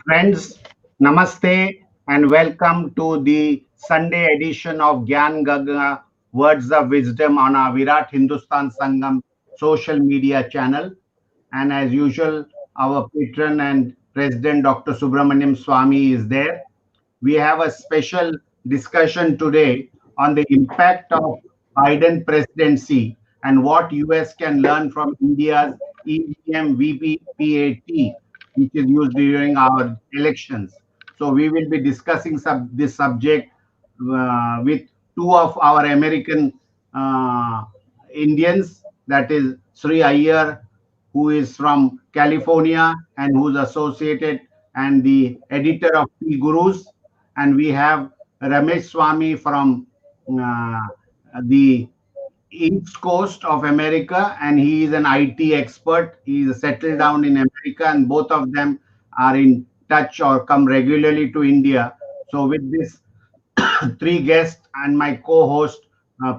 Friends, namaste and welcome to the Sunday edition of Gyan Ganga Words of Wisdom on our Virat Hindustan Sangam social media channel. And as usual, our patron and president Dr. Subramanian Swamy is there. We have a special discussion today on the impact of Biden presidency and what US can learn from India's EVM-VVPAT, which is used during our elections. So we will be discussing this subject with two of our American uh, Indians, that is Sree Iyer, who is from California and who's associated and the editor of P Gurus, and we have Ramesh Swamy from uh, the East Coast of America, and he is an IT expert. He is settled down in America, and both of them are in touch or come regularly to India. So, with this three guests and my co-host,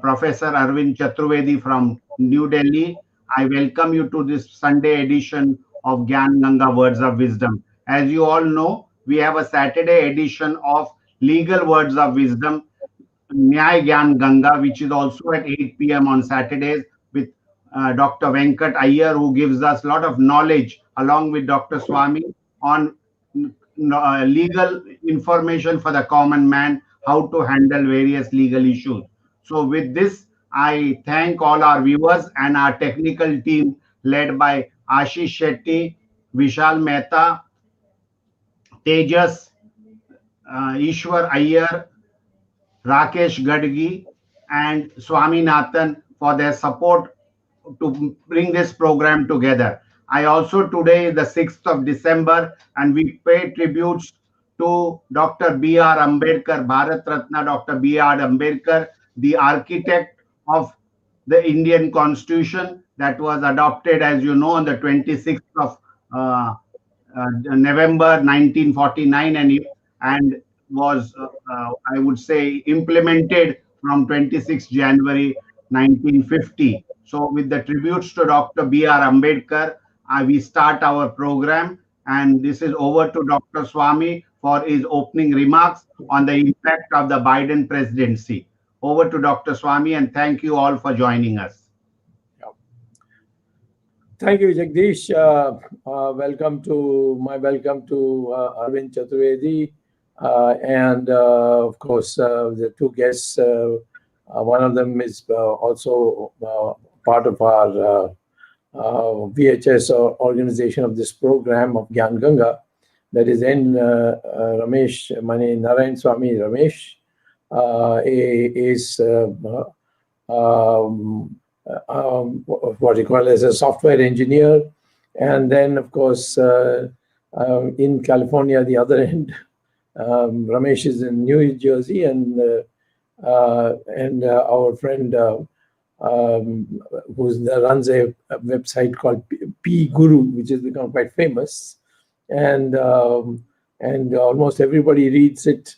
Professor Arvind Chaturvedi from New Delhi, I welcome you to this Sunday edition of Gyan Ganga Words of Wisdom. As you all know, we have a Saturday edition of Legal Words of Wisdom, Nyay Gyan Ganga, which is also at 8 p.m. on Saturdays with Dr. Venkat Iyer, who gives us a lot of knowledge along with Dr. Swamy on legal information for the common man, how to handle various legal issues. So, with this, I thank all our viewers and our technical team led by Ashish Shetty, Vishal Mehta, Tejas, Ishwar Iyer, Rakesh Gadgi, and Swaminathan for their support to bring this program together. I also today, the 6th of December, and we pay tributes to Dr. B.R. Ambedkar, Bharat Ratna Dr. B.R. Ambedkar, the architect of the Indian Constitution that was adopted, as you know, on the 26th of uh, November 1949 and was, I would say, implemented from 26 January 1950. So, with the tributes to Dr. B.R. Ambedkar, we start our program, and this is over to Dr. Swamy for his opening remarks on the impact of the Biden presidency. Over to Dr. Swamy, and thank you all for joining us. Thank you, Jagdish. Welcome to Arvind Chaturvedi, and of course the two guests. One of them is also part of our VHS organization of this program of Gyan Ganga. That is N. Ramesh, Narayan Swamy Ramesh, is what you call as a software engineer, and then of course in California, the other end, Ramesh is in New Jersey, and our friend who runs a website called P Guru, which has become quite famous, and almost everybody reads it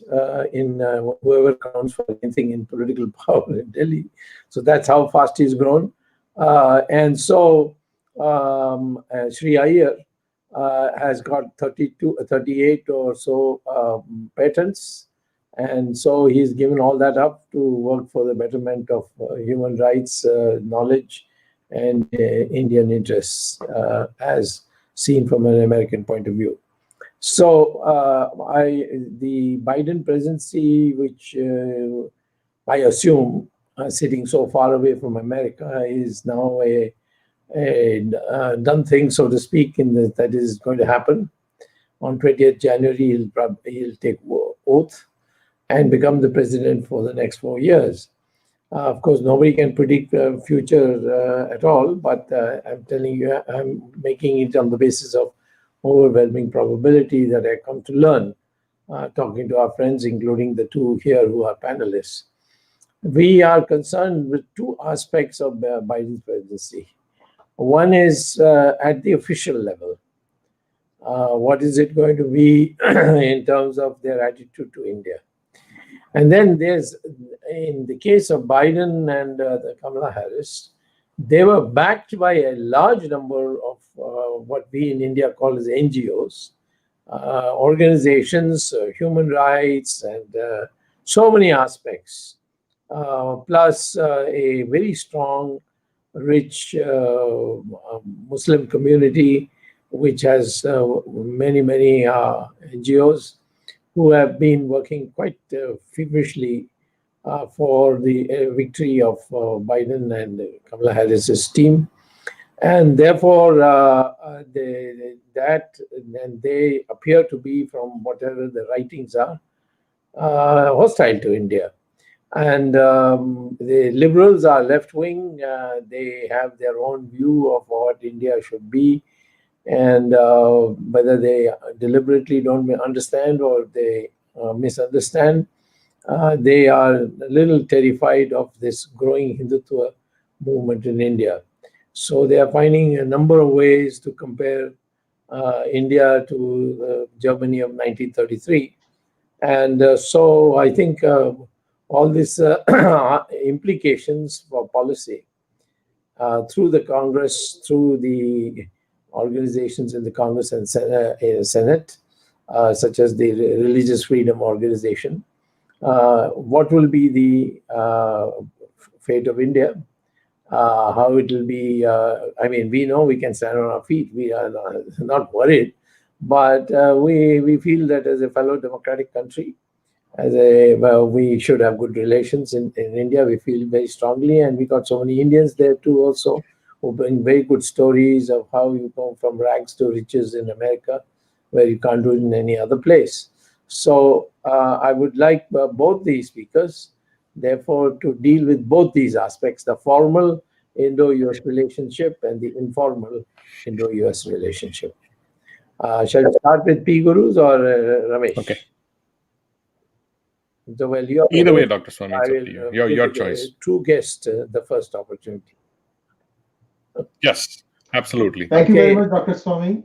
in whoever counts for anything in political power in Delhi. So that's how fast he's grown. And so Sree Iyer has got 38 or so patents. And so he's given all that up to work for the betterment of human rights, knowledge, and Indian interests, as seen from an American point of view. So the Biden presidency, which I assume, sitting so far away from America, is now a done thing, so to speak, that is going to happen. On 20th January, he'll take oath and become the president for the next 4 years. Of course, nobody can predict the future at all, but I'm telling you, I'm making it on the basis of overwhelming probability that I come to learn, talking to our friends, including the two here who are panelists. We are concerned with two aspects of Biden's presidency. One is at the official level. What is it going to be in terms of their attitude to India? And then there's, in the case of Biden and Kamala Harris, they were backed by a large number of what we in India call as NGOs, organizations, human rights, and so many aspects, plus a very strong, rich Muslim community, which has many NGOs who have been working quite feverishly for the victory of Biden and Kamala Harris's team. And therefore, they appear to be, from whatever the writings are, hostile to India. And the liberals are left wing. They have their own view of what India should be, and whether they deliberately don't understand or they misunderstand, they are a little terrified of this growing Hindutva movement in India. So they are finding a number of ways to compare India to Germany of 1933. And so I think all these implications for policy through the Congress, through the organizations in the Congress and Senate, such as the Religious Freedom Organization, what will be the fate of India? How it will be, I mean, we know we can stand on our feet. We are not worried, but we feel that as a fellow democratic country, we should have good relations in India. We feel very strongly, and we got so many Indians there too also, who bring very good stories of how you go from rags to riches in America, where you can't do it in any other place. So I would like both these speakers, therefore, to deal with both these aspects, the formal Indo-US relationship and the informal Indo-US relationship. Shall we start with P. Gurus or Ramesh? Okay. So, well, either way, Dr. Swamy, it's up to you. Your choice. True guest, the first opportunity. Yes, absolutely. Thank you very much, Dr. Swamy.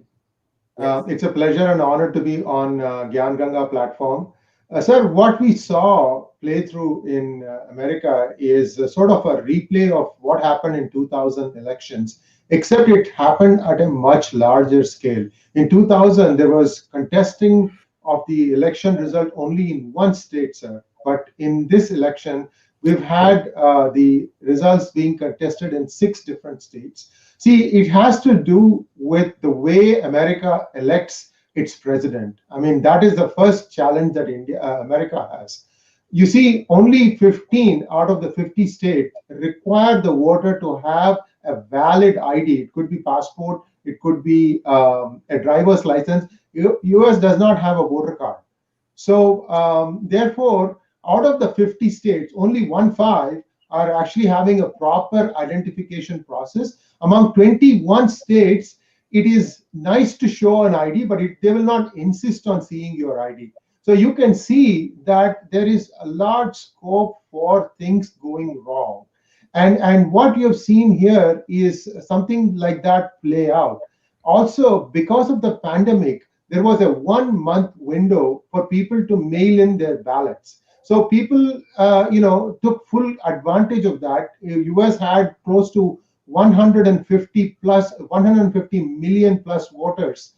Yes. It's a pleasure and honor to be on Gyan Ganga platform. Sir, what we saw play through in America is sort of a replay of what happened in 2000 elections, except it happened at a much larger scale. In 2000, there was contesting of the election result only in one state, sir. But in this election, we've had the results being contested in 6 different states. See, it has to do with the way America elects its president. I mean, that is the first challenge that America has. You see, only 15 out of the 50 states require the voter to have a valid ID. It could be passport, it could be a driver's license. US does not have a voter card. So therefore, out of the 50 states, only 15 are actually having a proper identification process. Among 21 states, it is nice to show an ID, but they will not insist on seeing your ID. So you can see that there is a large scope for things going wrong. And what you have seen here is something like that play out. Also, because of the pandemic, there was a 1-month window for people to mail in their ballots. So people, took full advantage of that. US had close to 150 million plus voters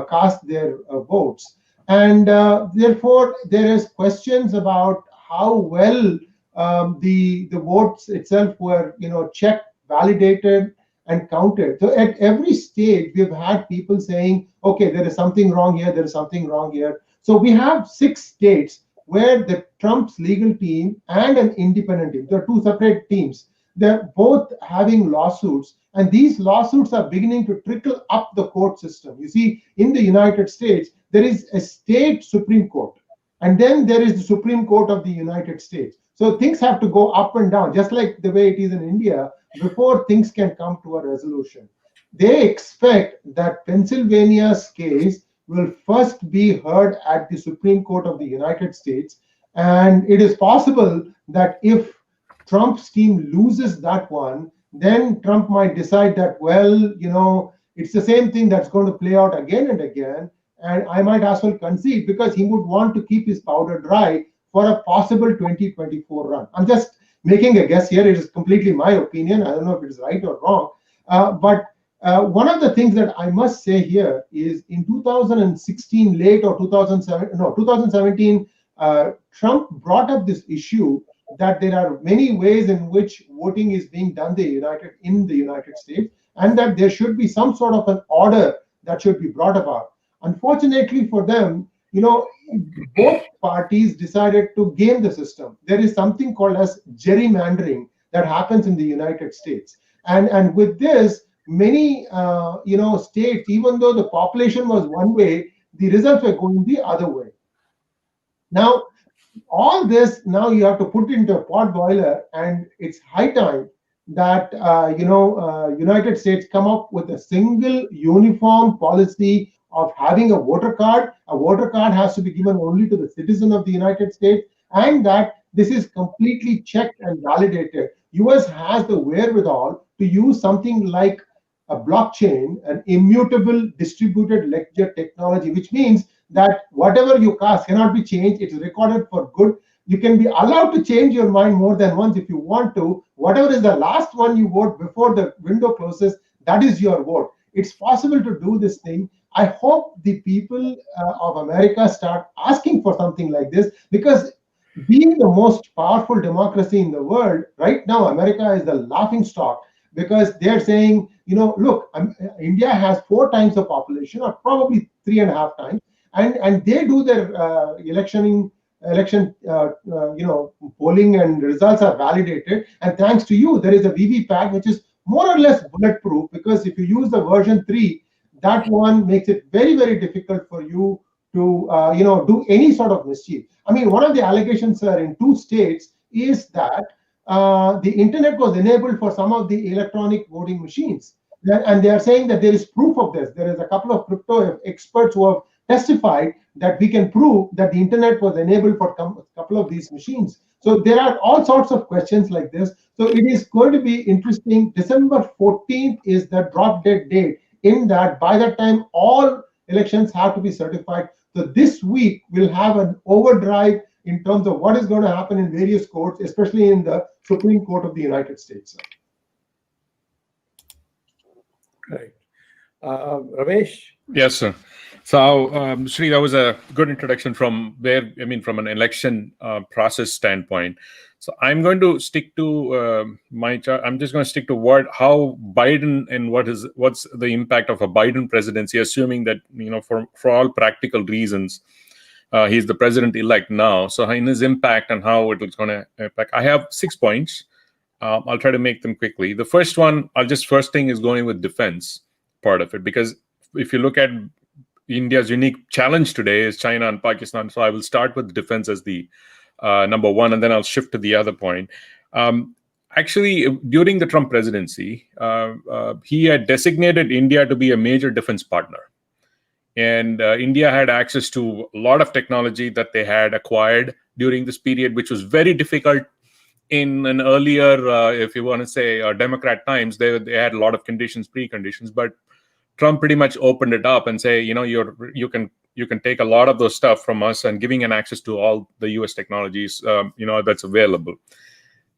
cast their votes. And therefore, there is questions about how well the votes itself were, checked, validated, and counted. So at every stage, we've had people saying, okay, there is something wrong here, there is something wrong here. So we have 6 states where the Trump's legal team and an independent team, there are 2 separate teams, they're both having lawsuits, and these lawsuits are beginning to trickle up the court system. You see, in the United States, there is a state Supreme Court, and then there is the Supreme Court of the United States. So things have to go up and down, just like the way it is in India, before things can come to a resolution. They expect that Pennsylvania's case will first be heard at the Supreme Court of the United States, and it is possible that if Trump's team loses that one, then Trump might decide that, well, it's the same thing that's going to play out again and again, and I might as well concede, because he would want to keep his powder dry for a possible 2024 run. I'm just making a guess here. It is completely my opinion. I don't know if it is right or wrong. But One of the things that I must say here is in 2016, late or 2017, Trump brought up this issue that there are many ways in which voting is being done in the United States, and that there should be some sort of an order that should be brought about. Unfortunately for them, both parties decided to game the system. There is something called as gerrymandering that happens in the United States, and with this, many states, even though the population was one way, the results were going the other way. Now, all this now you have to put into a pot boiler, and it's high time that United States come up with a single uniform policy of having a voter card. A voter card has to be given only to the citizen of the United States, and that this is completely checked and validated. US has the wherewithal to use something like a blockchain, an immutable distributed ledger technology, which means that whatever you cast cannot be changed. It's recorded for good. You can be allowed to change your mind more than once if you want to. Whatever is the last one you vote before the window closes, that is your vote. It's possible to do this thing. I hope the people of America start asking for something like this, because being the most powerful democracy in the world, right now, America is the laughing stock, because they're saying, look, India has 4 times the population, or probably 3.5 times, and they do their election polling, and results are validated. And thanks to you, there is a VVPAT, which is more or less bulletproof, because if you use the version 3, that one makes it very, very difficult for you to do any sort of mischief. I mean, one of the allegations in 2 states is that the internet was enabled for some of the electronic voting machines, and they are saying that there is proof of this. There is a couple of crypto experts who have testified that we can prove that the internet was enabled for a couple of these machines. So there are all sorts of questions like this. So it is going to be interesting. December 14th is the drop dead date, in that by that time all elections have to be certified. So this week we'll have an overdrive in terms of what is going to happen in various courts, especially in the Supreme Court of the United States. Right. Ramesh? Yes, sir. So, Sree, that was a good introduction from from an election process standpoint. So I'm going to stick to my chart. I'm just going to stick to how Biden and what's the impact of a Biden presidency, assuming that, for all practical reasons, he's the president-elect now. So in his impact and how it is going to impact, I have 6 points. I'll try to make them quickly. The first one, first thing is going with defense part of it, because if you look at India's unique challenge today is China and Pakistan. So I will start with defense as the number one, and then I'll shift to the other point. Actually, during the Trump presidency, he had designated India to be a major defense partner. And India had access to a lot of technology that they had acquired during this period, which was very difficult in an earlier, if you want to say, Democrat times. They had a lot of preconditions, but Trump pretty much opened it up and say, you can take a lot of those stuff from us, and giving an access to all the U.S. technologies, that's available.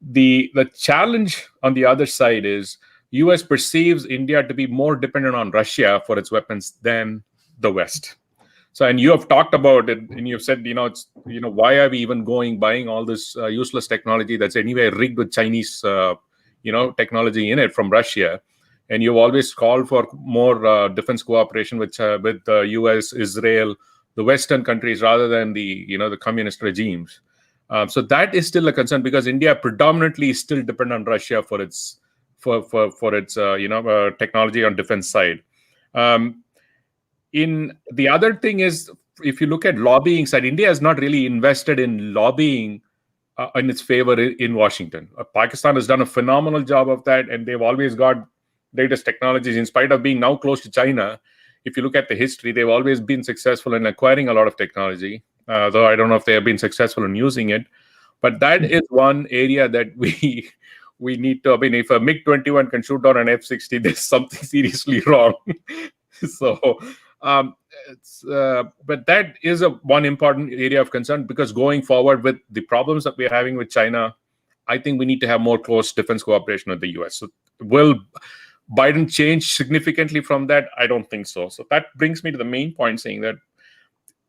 The challenge on the other side is U.S. perceives India to be more dependent on Russia for its weapons than the West. So, and you have talked about it, and you've said, why are we even buying all this useless technology that's anyway rigged with Chinese, technology in it from Russia? And you've always called for more defense cooperation with the U.S., Israel, the Western countries, rather than the communist regimes. So that is still a concern, because India predominantly is still dependent on Russia for its technology on defense side. In the other thing is, if you look at lobbying side, India has not really invested in lobbying in its favor in Washington. Pakistan has done a phenomenal job of that, and they've always got latest technologies, in spite of being now close to China. If you look at the history, they've always been successful in acquiring a lot of technology, though I don't know if they have been successful in using it. But that is one area that we need to, if a MiG-21 can shoot down an F-60, there's something seriously wrong. So, but that is one important area of concern, because going forward with the problems that we're having with China, I think we need to have more close defense cooperation with the U.S. So Biden changed significantly from that? I don't think so. So that brings me to the main point, saying that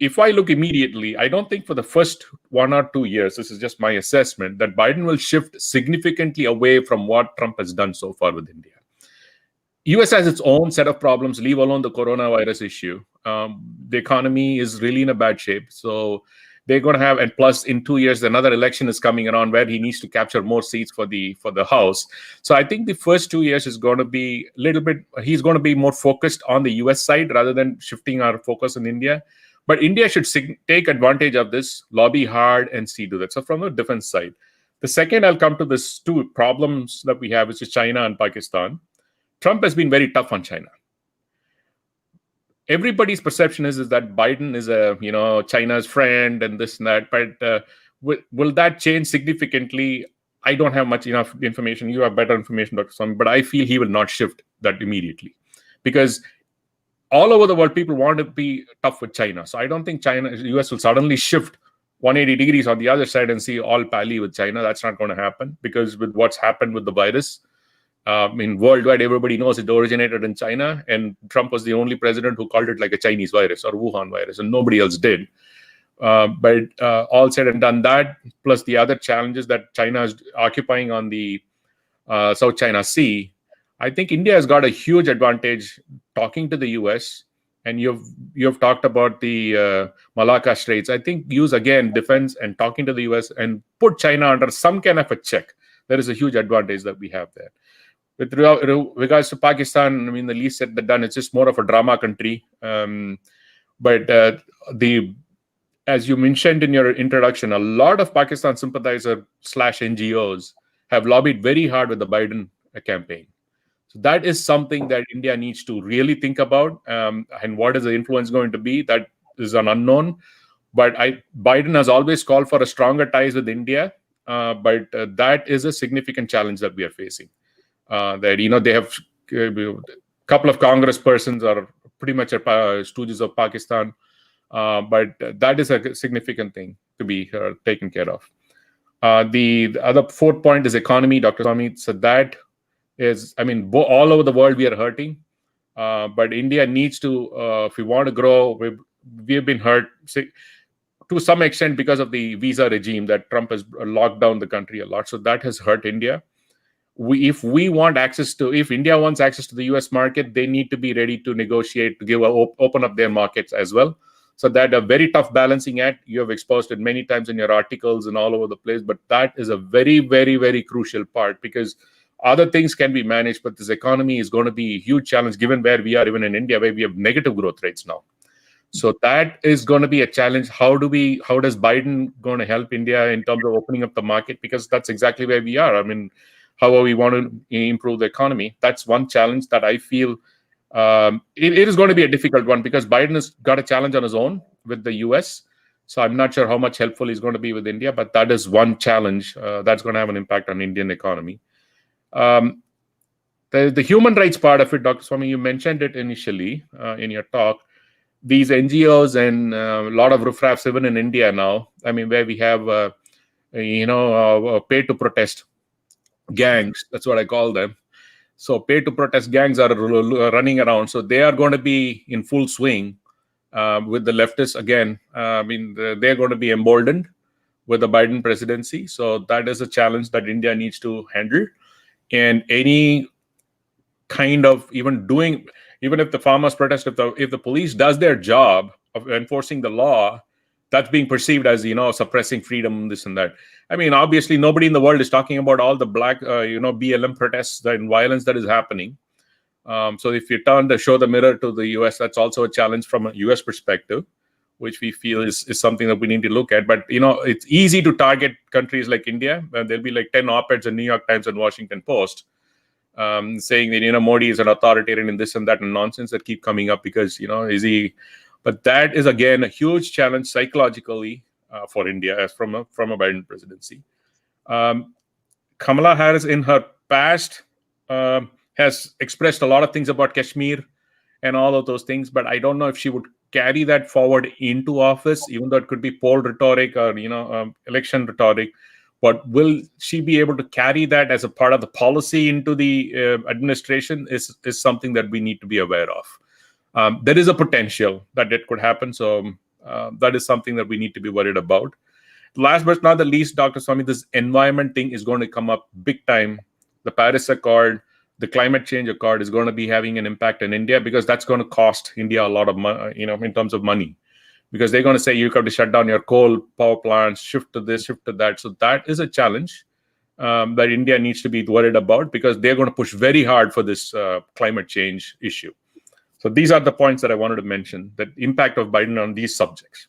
if I look immediately, I don't think for the first 1 or 2 years, this is just my assessment, that Biden will shift significantly away from what Trump has done so far with India. US has its own set of problems, leave alone the coronavirus issue. The economy is really in a bad shape. So they're going to have, and plus in 2 years, another election is coming around where he needs to capture more seats for the House. So I think the first 2 years is going to be a little bit, he's going to be more focused on the US side rather than shifting our focus in India. But India should take advantage of this, lobby hard, and see to that. So from the defense side. The second, I'll come to this two problems that we have, which is China and Pakistan. Trump has been very tough on China. Everybody's perception is that Biden is China's friend and this and that. But will that change significantly? I don't have enough information. You have better information, Dr. Swamy, but I feel he will not shift that immediately, because all over the world, people want to be tough with China. So I don't think US will suddenly shift 180 degrees on the other side and see all pally with China. That's not going to happen, because with what's happened with the virus, worldwide, everybody knows it originated in China, and Trump was the only president who called it like a Chinese virus or Wuhan virus, and nobody else did. But all said and done that, plus the other challenges that China is occupying on the South China Sea, I think India has got a huge advantage talking to the US, and you've talked about the Malacca Straits. I think use again defense and talking to the US and put China under some kind of a check. There is a huge advantage that we have there. With regards to Pakistan, I mean, the least said than done. It's just more of a drama country. But as you mentioned in your introduction, a lot of Pakistan sympathizer / NGOs have lobbied very hard with the Biden campaign. So that is something that India needs to really think about. And what is the influence going to be? That is an unknown. But Biden has always called for a stronger ties with India. But that is a significant challenge that we are facing. That they have a couple of congresspersons are pretty much stooges of Pakistan, but that is a significant thing to be taken care of. The other fourth point is economy, Dr. Swamy. So that is, all over the world we are hurting, but India needs to, if we want to grow, we've been hurt to some extent because of the visa regime that Trump has locked down the country a lot. So that has hurt India. If India wants access to the US market, they need to be ready to negotiate, to open up their markets as well. So that a very tough balancing act. You have exposed it many times in your articles and all over the place, but that is a very, very, very crucial part, because other things can be managed, but this economy is going to be a huge challenge given where we are, even in India, where we have negative growth rates now. So that is going to be a challenge. How does Biden going to help India in terms of opening up the market? Because that's exactly where we are. How are we want to improve the economy? That's one challenge that I feel it is going to be a difficult one, because Biden has got a challenge on his own with the US. So I'm not sure how much helpful he's going to be with India, but that is one challenge that's going to have an impact on Indian economy. The human rights part of it, Dr. Swamy, you mentioned it initially in your talk. These NGOs and a lot of riffraffs even in India now, where we have, pay to protest gangs, that's what I call them. So pay to protest gangs are running around. So they are going to be in full swing with the leftists again. They're going to be emboldened with the Biden presidency. So that is a challenge that India needs to handle. And any kind of even if the farmers protest, if the police does their job of enforcing the law, that's being perceived as, suppressing freedom, this and that. Obviously, nobody in the world is talking about all the black, BLM protests and violence that is happening. So if you show the mirror to the US, that's also a challenge from a US perspective, which we feel is something that we need to look at. But, it's easy to target countries like India. There'll be like 10 op-eds in New York Times and Washington Post saying that, Modi is an authoritarian and this and that and nonsense that keep coming up because, is he... But that is, again, a huge challenge psychologically for India as from a Biden presidency. Kamala Harris, in her past, has expressed a lot of things about Kashmir and all of those things, but I don't know if she would carry that forward into office, even though it could be poll rhetoric or, election rhetoric. But will she be able to carry that as a part of the policy into the administration is something that we need to be aware of. There is a potential that it could happen. So that is something that we need to be worried about. Last but not the least, Dr. Swamy, this environment thing is going to come up big time. The Paris Accord, the climate change accord is going to be having an impact in India, because that's going to cost India a lot of money, in terms of money. Because they're going to say you have to shut down your coal power plants, shift to this, shift to that. So that is a challenge that India needs to be worried about, because they're going to push very hard for this climate change issue. So these are the points that I wanted to mention, the impact of Biden on these subjects.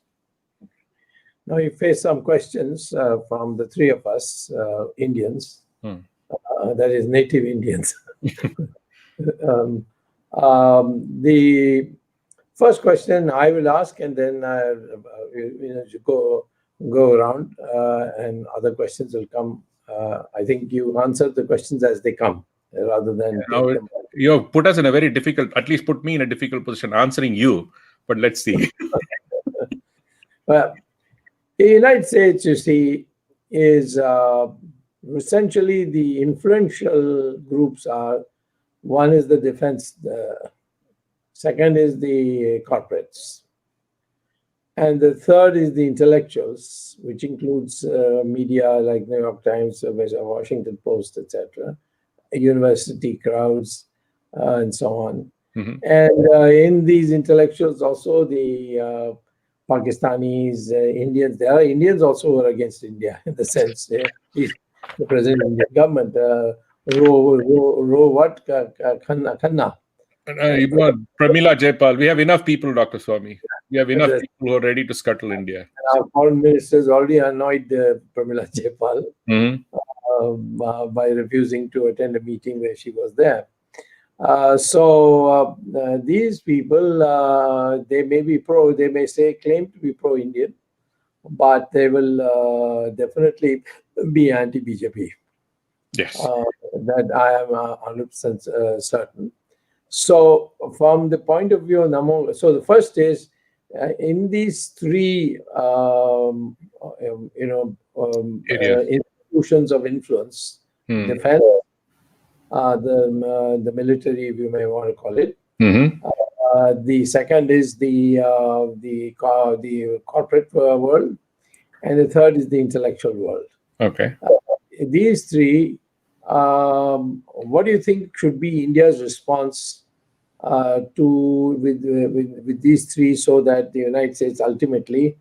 Now you face some questions from the three of us, Indians, that is native Indians. The first question I will ask, and then you go around, and other questions will come. I think you answer the questions as they come, rather than. You have put us in a very difficult, at least put me in a difficult position answering you. But let's see. Well, the United States, you see, is essentially the influential groups are. One is the defense. Second is the corporates. And the third is the intellectuals, which includes media like New York Times, Washington Post, etc., university crowds, and so on. And in these intellectuals also the Pakistanis, Indians, there are Indians also who are against India in the sense the present Indian government. Khanna. Pramila Jayapal, we have enough people, Dr. Swamy. We have enough people who are ready to scuttle India. Our foreign ministers already annoyed Pramila Jayapal by refusing to attend a meeting where she was there. So these people, they may be they may claim to be pro-Indian, but they will definitely be anti-BJP. Yes. That I am 100% certain. So from the point of view of Namo, so the first is in these three, institutions of influence, defense, the military, if you may want to call it. The second is the corporate world, and the third is the intellectual world. Okay. These three, what do you think should be India's response with these three, so that the United States ultimately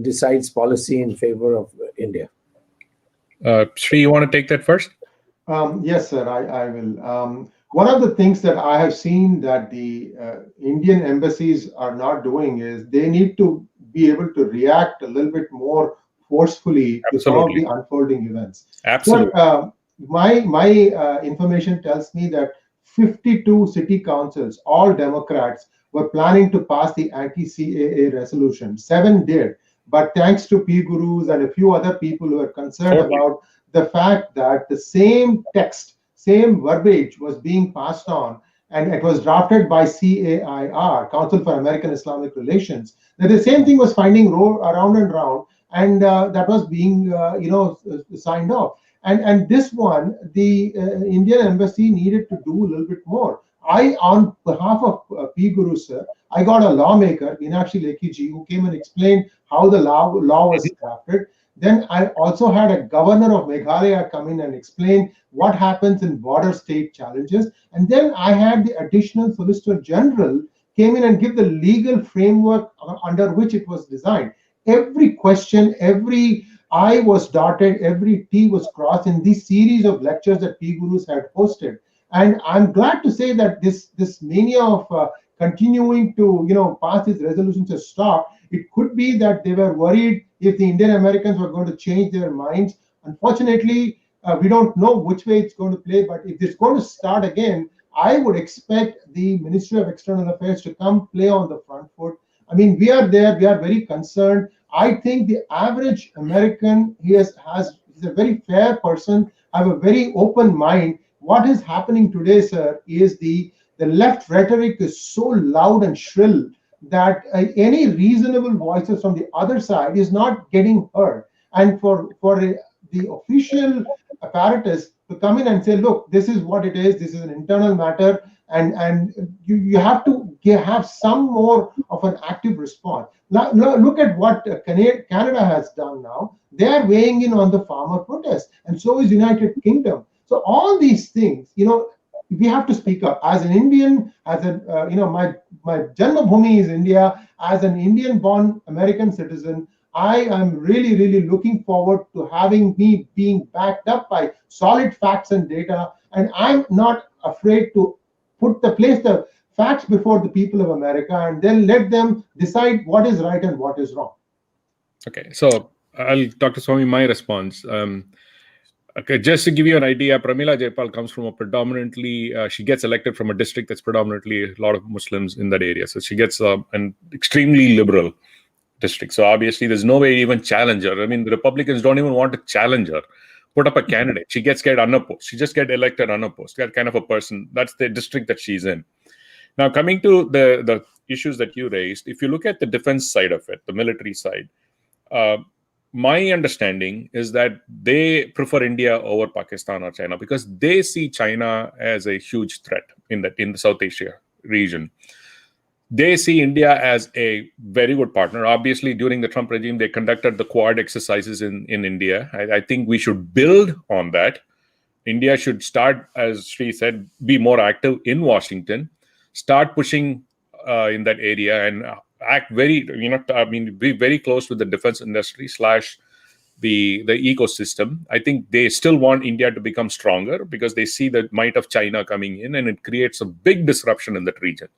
decides policy in favor of India? Sree, you want to take that first? Yes, sir, I will. One of the things that I have seen that the Indian embassies are not doing is they need to be able to react a little bit more forcefully to some of the unfolding events. Absolutely. So, my information tells me that 52 city councils, all Democrats, were planning to pass the anti-CAA resolution. 7 did, but thanks to P. Gurus and a few other people who are concerned about the fact that the same text, same verbiage was being passed on, and it was drafted by CAIR, Council for American Islamic Relations, that the same thing was finding around and round, and that was being signed off. And this one, the Indian embassy needed to do a little bit more. On behalf of P. Guru, sir, I got a lawmaker, Meenakshi Lekhi, who came and explained how the law was drafted. Then I also had a governor of Meghalaya come in and explain what happens in border state challenges. And then I had the additional Solicitor General came in and give the legal framework under which it was designed. Every question, every I was dotted, every T was crossed in this series of lectures that P. Gurus had hosted. And I'm glad to say that this mania of continuing to pass these resolutions has stopped. It could be that they were worried if the Indian Americans were going to change their minds. Unfortunately, we don't know which way it's going to play, but if it's going to start again, I would expect the Ministry of External Affairs to come play on the front foot. I mean, we are there, we are very concerned. I think the average American is a very fair person, have a very open mind. What is happening today, sir, is the left rhetoric is so loud and shrill that any reasonable voices from the other side is not getting heard. And for the official apparatus to come in and say, look, this is what it is. This is an internal matter, and you have to have some more of an active response. Now, look at what Canada has done now. They are weighing in on the farmer protest, and so is United Kingdom. So all these things, we have to speak up. As an Indian, as a my Janmabhoomi is India. As an Indian-born American citizen, I am really, really looking forward to having me being backed up by solid facts and data, and I'm not afraid to place the facts before the people of America, and then let them decide what is right and what is wrong. Okay, so I'll talk to Swamy my response. Okay, just to give you an idea, Pramila Jayapal comes from a predominantly, she gets elected from a district that's predominantly a lot of Muslims in that area. So she gets an extremely liberal district. So obviously there's no way to even challenge her. I mean, the Republicans don't even want to challenge her, put up a candidate. She gets unopposed. She just get elected unopposed. That kind of a person. That's the district that she's in. Now, coming to the issues that you raised, if you look at the defense side of it, the military side, my understanding is that they prefer India over Pakistan or China because they see China as a huge threat in the South Asia region. They see India as a very good partner. Obviously, during the Trump regime, they conducted the Quad exercises in India. I think we should build on that. India should start, as Sree said, be more active in Washington, start pushing in that area, and act very, be very close with the defense industry / the ecosystem. I think they still want India to become stronger because they see the might of China coming in, and it creates a big disruption in that region.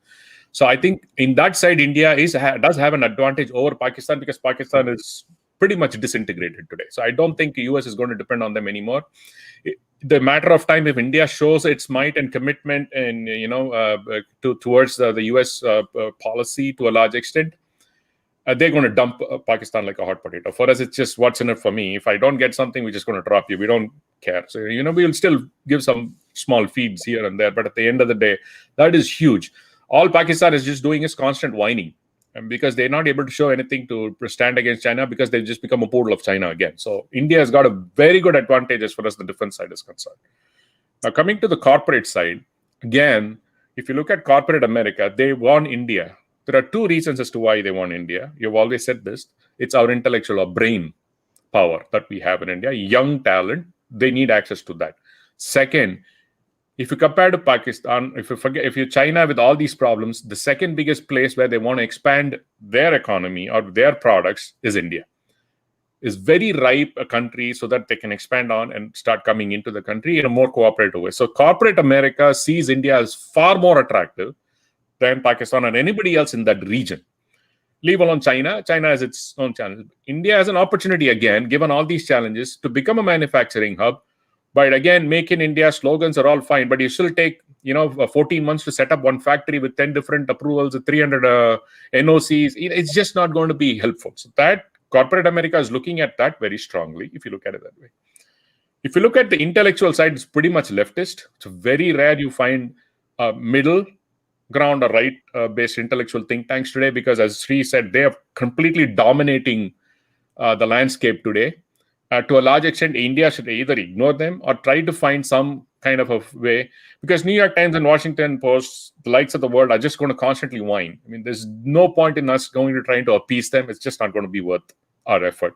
So I think in that side, India does have an advantage over Pakistan because Pakistan is pretty much disintegrated today. So I don't think the US is going to depend on them anymore. The matter of time, if India shows its might and commitment and towards the US policy to a large extent, they're going to dump Pakistan like a hot potato. For us, it's just what's in it for me. If I don't get something, we're just going to drop you. We don't care. So we'll still give some small feeds here and there, but at the end of the day, that is huge. All Pakistan is just doing is constant whining, and because they're not able to show anything to stand against China because they've just become a poodle of China again. So India has got a very good advantage as far as the defense side is concerned. Now, coming to the corporate side, again, if you look at corporate America, they want India. There are two reasons as to why they want India. You've always said this. It's our intellectual or brain power that we have in India. Young talent, they need access to that. Second, if you compare to Pakistan, if you China with all these problems, the second biggest place where they want to expand their economy or their products is India. Is very ripe a country so that they can expand on and start coming into the country in a more cooperative way. So corporate America sees India as far more attractive than Pakistan and anybody else in that region. Leave alone China. China has its own challenges. India has an opportunity again, given all these challenges, to become a manufacturing hub. But again, Make in India slogans are all fine, but you still take 14 months to set up one factory with 10 different approvals, 300 NOCs. It's just not going to be helpful. So that corporate America is looking at that very strongly, if you look at it that way. If you look at the intellectual side, it's pretty much leftist. It's very rare you find middle ground or right-based intellectual think tanks today because, as Sree said, they are completely dominating the landscape today. To a large extent, India should either ignore them or try to find some kind of a way, because New York Times and Washington Post, the likes of the world, are just going to constantly whine. I mean, there's no point in us going to trying to appease them. It's just not going to be worth our effort.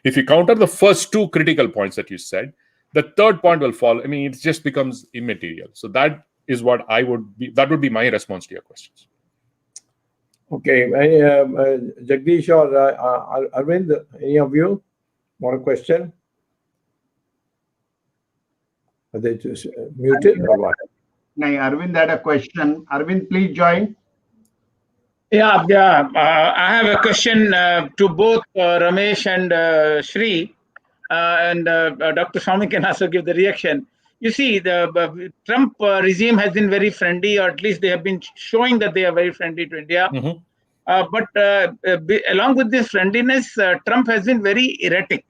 If you counter the first two critical points that you said, the third point will fall. I mean, it just becomes immaterial. So that is what that would be my response to your questions. Okay. Jagdish or Arvind, any of you want a question? Are they just muted or what? No, Arvind had a question. Arvind, please join. Yeah. I have a question to both Ramesh and Sree, and Dr. Swamy can also give the reaction. You see, the Trump regime has been very friendly, or at least they have been showing that they are very friendly to India. Mm-hmm. But along with this friendliness, Trump has been very erratic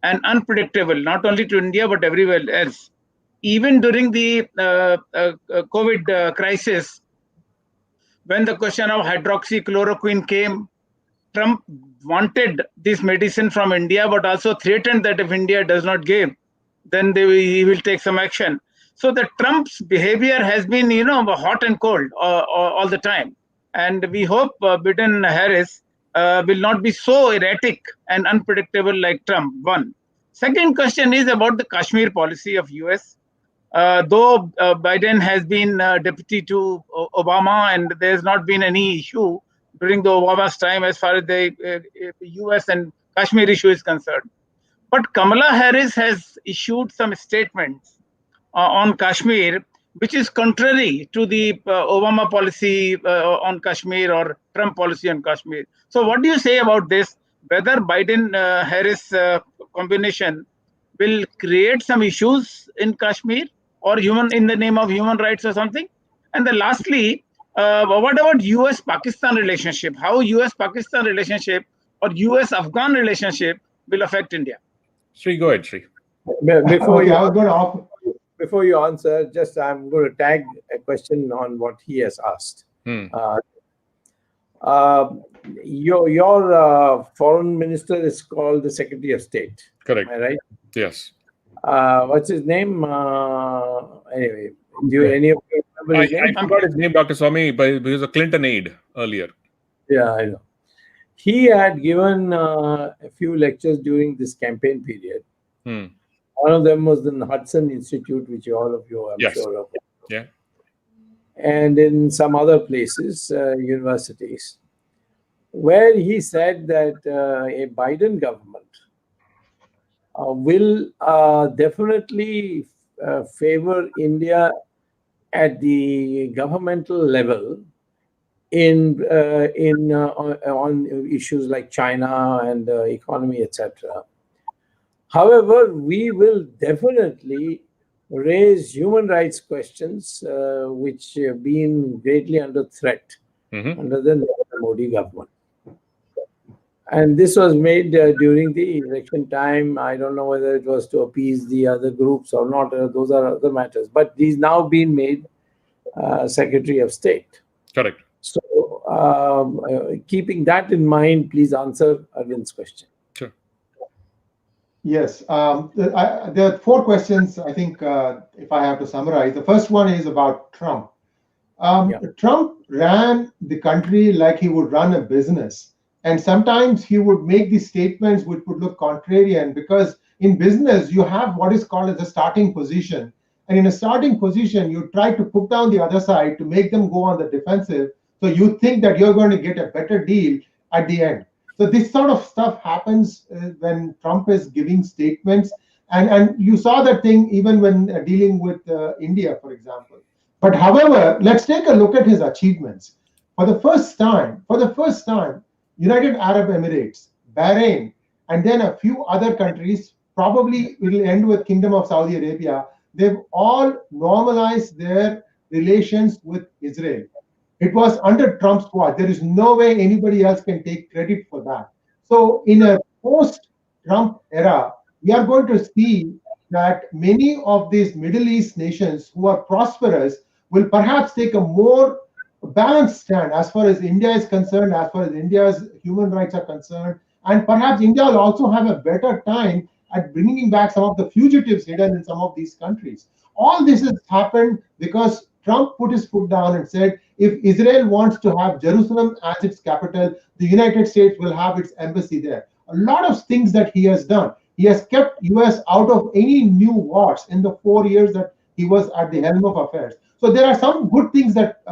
and unpredictable, not only to India, but everywhere else. Even during the COVID crisis, when the question of hydroxychloroquine came, Trump wanted this medicine from India, but also threatened that if India does not give, then he will take some action. So the Trump's behavior has been, hot and cold all the time. And we hope Biden-Harris will not be so erratic and unpredictable like Trump. One. Second question is about the Kashmir policy of US. Though Biden has been deputy to Obama, and there's not been any issue during the Obama's time as far as the US and Kashmir issue is concerned. But Kamala Harris has issued some statements on Kashmir, which is contrary to the Obama policy on Kashmir or Trump policy on Kashmir. So what do you say about this? Whether Biden-Harris combination will create some issues in Kashmir or in the name of human rights or something? And then lastly, what about US-Pakistan relationship? How US-Pakistan relationship or US-Afghan relationship will affect India? Sree, go ahead, Sree. Before you answer, just I'm going to tag a question on what he has asked. Your foreign minister is called the Secretary of State. Correct. Am I right? Yes. What's his name? Anyway, do any of you remember his name? I forgot his name, Dr. Swamy, but he was a Clinton aide earlier. Yeah, I know. He had given a few lectures during this campaign period. One of them was in the Hudson Institute, which all of you, I'm sure of. Yeah. And in some other places, universities, where he said that a Biden government will definitely favor India at the governmental level on issues like China and economy, etc. However, we will definitely raise human rights questions, which have been greatly under threat under the Narendra Modi government. And this was made during the election time. I don't know whether it was to appease the other groups or not. Those are other matters. But he's now been made Secretary of State. Correct. So, keeping that in mind, please answer Arvind's question. Sure. Yes. There are four questions, I think, if I have to summarize. The first one is about Trump. Trump ran the country like he would run a business. And sometimes he would make these statements which would look contrarian, because in business, you have what is called as a starting position. And in a starting position, you try to put down the other side to make them go on the defensive. So you think that you're going to get a better deal at the end. So this sort of stuff happens when Trump is giving statements. And you saw that thing even when dealing with India, for example. But however, let's take a look at his achievements. For the first time, United Arab Emirates, Bahrain, and then a few other countries, probably will end with Kingdom of Saudi Arabia, they've all normalized their relations with Israel. It was under Trump's watch. There is no way anybody else can take credit for that. So in a post-Trump era, we are going to see that many of these Middle East nations who are prosperous will perhaps take a more balanced stand as far as India is concerned, as far as India's human rights are concerned. And perhaps India will also have a better time at bringing back some of the fugitives hidden in some of these countries. All this has happened because Trump put his foot down and said, if Israel wants to have Jerusalem as its capital, the United States will have its embassy there. A lot of things that he has done. He has kept US out of any new wars in the 4 years that he was at the helm of affairs. So there are some good things that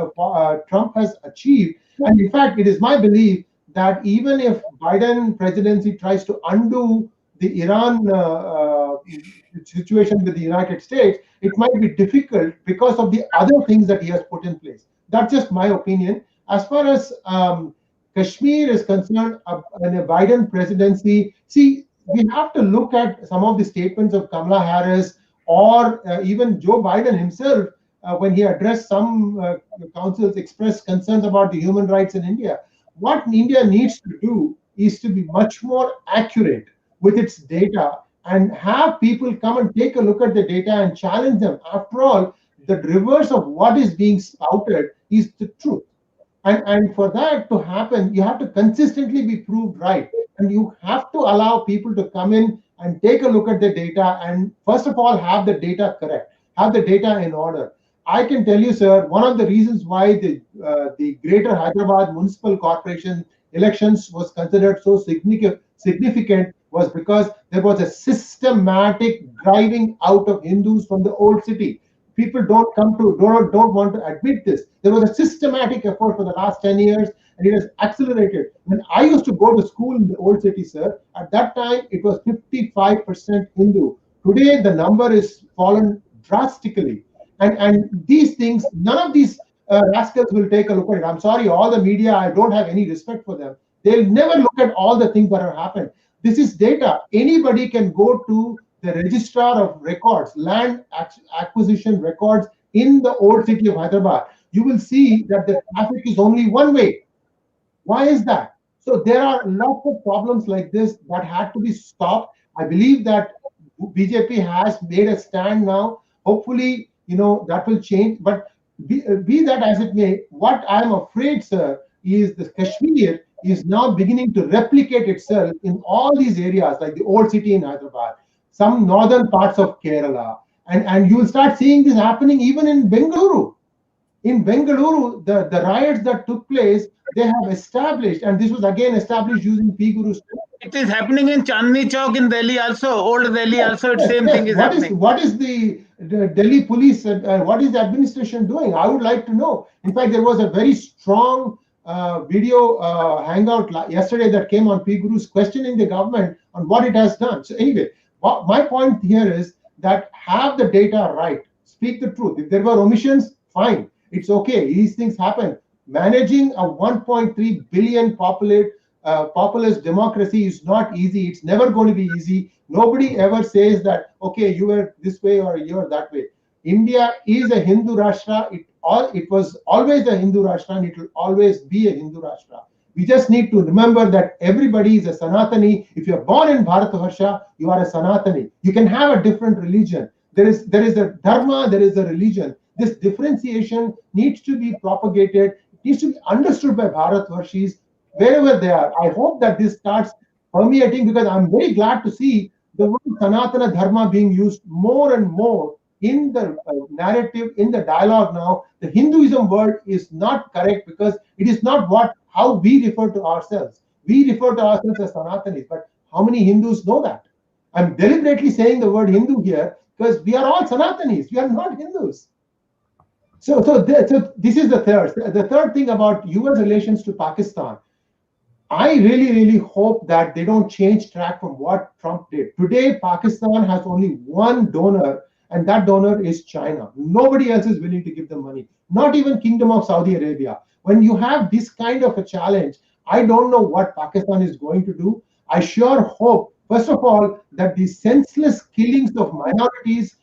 Trump has achieved. And in fact, it is my belief that even if Biden presidency tries to undo the Iran situation with the United States, it might be difficult because of the other things that he has put in place. That's just my opinion. As far as Kashmir is concerned, in a Biden presidency, see, we have to look at some of the statements of Kamala Harris or even Joe Biden himself when he addressed some councils, expressed concerns about the human rights in India. What India needs to do is to be much more accurate with its data and have people come and take a look at the data and challenge them. After all, the reverse of what is being spouted is the truth. And for that to happen, you have to consistently be proved right. And you have to allow people to come in and take a look at the data and, first of all, have the data correct, have the data in order. I can tell you, sir, one of the reasons why the Greater Hyderabad Municipal Corporation elections was considered so significant was because there was a systematic driving out of Hindus from the old city. People don't want to admit this. There was a systematic effort for the last 10 years, and it has accelerated. When I used to go to school in the old city, sir, at that time it was 55% Hindu. Today the number is fallen drastically. And these things, none of these rascals will take a look at it. I'm sorry, all the media, I don't have any respect for them. They'll never look at all the things that have happened. This is data. Anybody can go to the registrar of records, land acquisition records in the old city of Hyderabad. You will see that the traffic is only one way. Why is that? So there are lots of problems like this that had to be stopped. I believe that BJP has made a stand now. Hopefully, that will change. But be that as it may, what I'm afraid, sir, is the Kashmir is now beginning to replicate itself in all these areas, like the old city in Hyderabad, some northern parts of Kerala, and you will start seeing this happening even in Bengaluru. In Bengaluru, the riots that took place, they have established, and this was again established using P Guru's. It is happening in Chandni Chowk in Delhi also, old Delhi also, same thing is happening. What is the Delhi police, what is the administration doing? I would like to know. In fact, there was a very strong video hangout yesterday that came on P Guru's questioning the government on what it has done. So anyway, my point here is that have the data right, speak the truth. If there were omissions, fine, it's okay, these things happen. Managing a 1.3 billion populous democracy is not easy. It's never going to be easy. Nobody ever says that, okay, you were this way or you're that way. India is a Hindu Rashtra. It was always a Hindu Rashtra, and it will always be a Hindu Rashtra. We just need to remember that everybody is a Sanatani. If you're born in Bharatavarsha, you are a Sanatani. You can have a different religion. There is a dharma, there is a religion. This differentiation needs to be propagated. It needs to be understood by Bharatvarshis wherever they are. I hope that this starts permeating, because I'm very glad to see the word Sanatana Dharma being used more and more in the narrative, in the dialogue now. The Hinduism word is not correct because it is not how we refer to ourselves. We refer to ourselves as Sanatanis, but how many Hindus know that? I'm deliberately saying the word Hindu here because we are all Sanatanis. We are not Hindus. So this is the third. The third thing about US relations to Pakistan. I really, really hope that they don't change track from what Trump did. Today, Pakistan has only one donor, and that donor is China. Nobody else is willing to give them money. Not even Kingdom of Saudi Arabia. When you have this kind of a challenge, I don't know what Pakistan is going to do. I sure hope, first of all, that the senseless killings of minorities,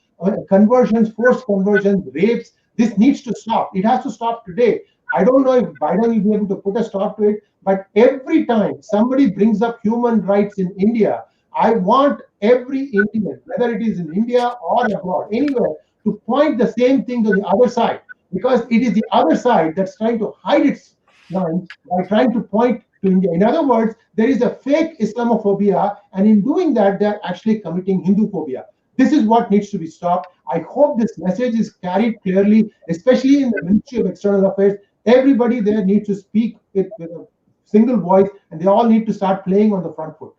conversions, forced conversions, rapes, this needs to stop. It has to stop today. I don't know if Biden will be able to put a stop to it, but every time somebody brings up human rights in India, I want every Indian, whether it is in India or abroad, anywhere, to point the same thing to the other side, because it is the other side that's trying to hide its lines by trying to point to India. In other words, there is a fake Islamophobia, and in doing that, they're actually committing Hinduphobia. This is what needs to be stopped. I hope this message is carried clearly, especially in the Ministry of External Affairs. Everybody there needs to speak with a single voice, and they all need to start playing on the front foot.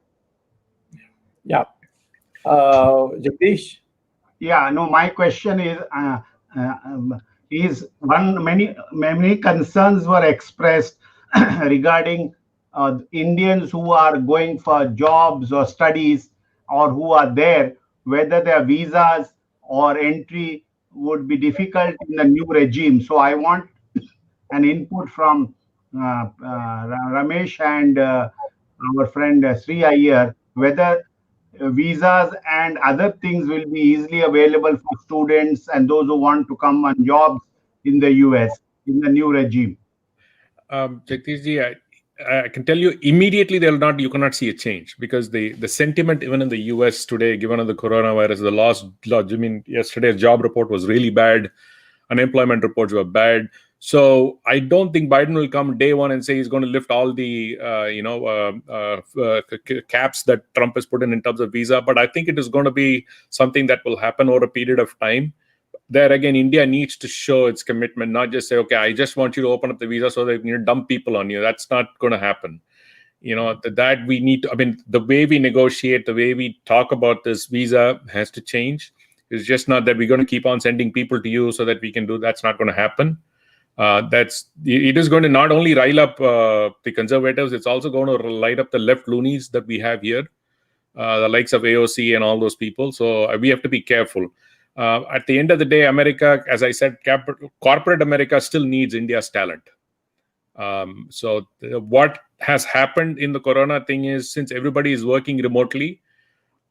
Yeah. Jagdish? Yeah, no, my question is many concerns were expressed regarding Indians who are going for jobs or studies or who are there, whether their visas or entry would be difficult in the new regime. So I want an input from Ramesh and our friend Sree Iyer, whether visas and other things will be easily available for students and those who want to come on jobs in the US in the new regime. Jagdishji, I can tell you immediately you cannot see a change, because the sentiment even in the US today, given the coronavirus, yesterday's job report was really bad, unemployment reports were bad, So I don't think Biden will come day one and say he's going to lift all the caps that Trump has put in terms of visa. But I think it is going to be something that will happen over a period of time. There again, India needs to show its commitment, not just say, okay, I just want you to open up the visa so that you dump people on you. That's not going to happen. That we need to, I mean, the way we negotiate, the way we talk about this visa has to change. It's just not that we're going to keep on sending people to you so that we can do, that's not going to happen. It is going to not only rile up the conservatives, it's also going to light up the left loonies that we have here, the likes of AOC and all those people. So we have to be careful. At the end of the day, America, as I said, corporate America still needs India's talent. What has happened in the corona thing is, since everybody is working remotely,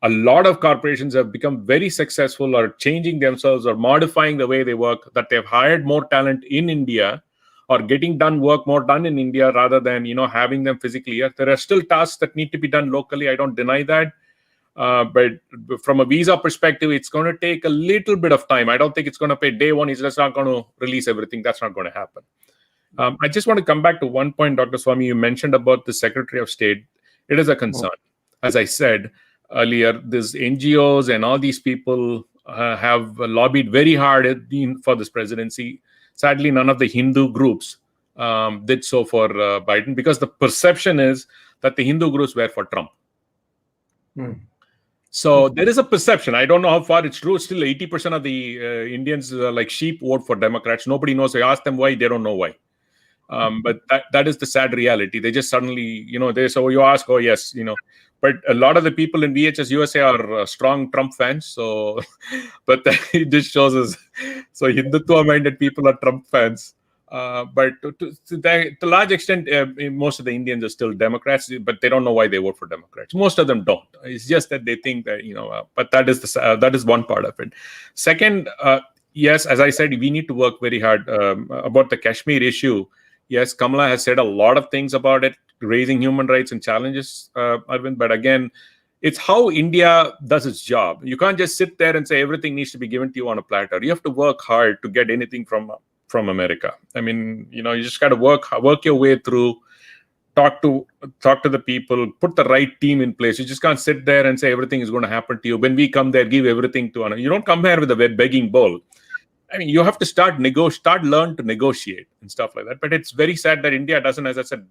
a lot of corporations have become very successful or changing themselves or modifying the way they work, that they've hired more talent in India or getting work more done in India rather than, having them physically here. There are still tasks that need to be done locally. I don't deny that. But from a visa perspective, it's going to take a little bit of time. I don't think it's going to pay day one. He's just not going to release everything. That's not going to happen. I just want to come back to one point, Dr. Swamy. You mentioned about the Secretary of State. It is a concern. As I said earlier, these NGOs and all these people have lobbied very hard for this presidency. Sadly, none of the Hindu groups did so for Biden, because the perception is that the Hindu groups were for Trump. So there is a perception. I don't know how far it's true. Still, 80% of the Indians, like sheep, vote for Democrats. Nobody knows. I ask them why. They don't know why. But that is the sad reality. They just suddenly, so you ask, oh, yes, but a lot of the people in VHS USA are strong Trump fans. So, but it just shows us, so Hindutva-minded people are Trump fans. But to a large extent, most of the Indians are still Democrats, but they don't know why they vote for Democrats. Most of them don't. It's just that they think that, but that is one part of it. Second, yes, as I said, we need to work very hard about the Kashmir issue. Yes, Kamala has said a lot of things about it, raising human rights and challenges, Arvind. But again, it's how India does its job. You can't just sit there and say everything needs to be given to you on a platter. You have to work hard to get anything from America. I mean, you just got to work your way through, talk to the people, put the right team in place. You just can't sit there and say everything is going to happen to you. When we come there, give everything to another. You don't come here with a begging bowl. I mean, you have to learn to negotiate and stuff like that. But it's very sad that India doesn't. As I said,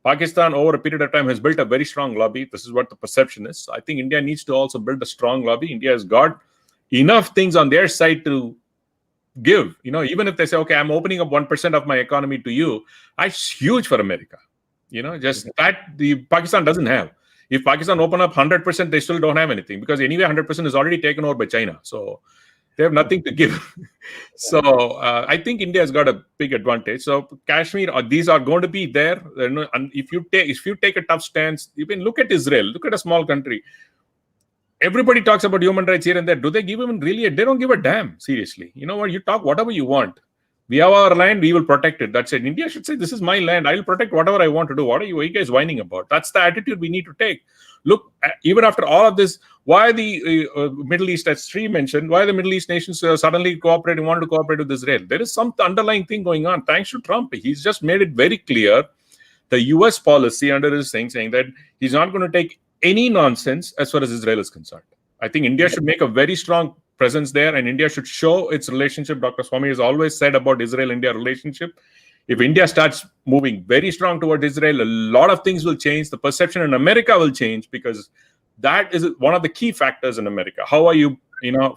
Pakistan over a period of time has built a very strong lobby. This is what the perception is. I think India needs to also build a strong lobby. India has got enough things on their side to give. Even if they say, okay, I'm opening up 1% of my economy to you, that's huge for America. Just that Pakistan doesn't have. If Pakistan open up 100%, they still don't have anything, because anyway, 100% is already taken over by China. So they have nothing to give. So I think India has got a big advantage. So Kashmir, these are going to be there. And if you take a tough stance, you can look at Israel. Look at a small country. Everybody talks about human rights here and there. Do they give them really? They don't give a damn. Seriously. You know what? You talk whatever you want. We have our land. We will protect it. That's it. India should say, this is my land. I will protect whatever I want to do. What are you guys whining about? That's the attitude we need to take. Look, even after all of this, why the Middle East, as Sree mentioned, why the Middle East nations suddenly wanted to cooperate with Israel? There is some underlying thing going on. Thanks to Trump, he's just made it very clear, the US policy under his thing, saying that he's not going to take any nonsense as far as Israel is concerned. I think India should make a very strong presence there, and India should show its relationship. Dr. Swamy has always said about Israel-India relationship. If India starts moving very strong toward Israel, a lot of things will change. The perception in America will change, because that is one of the key factors in America. How are you,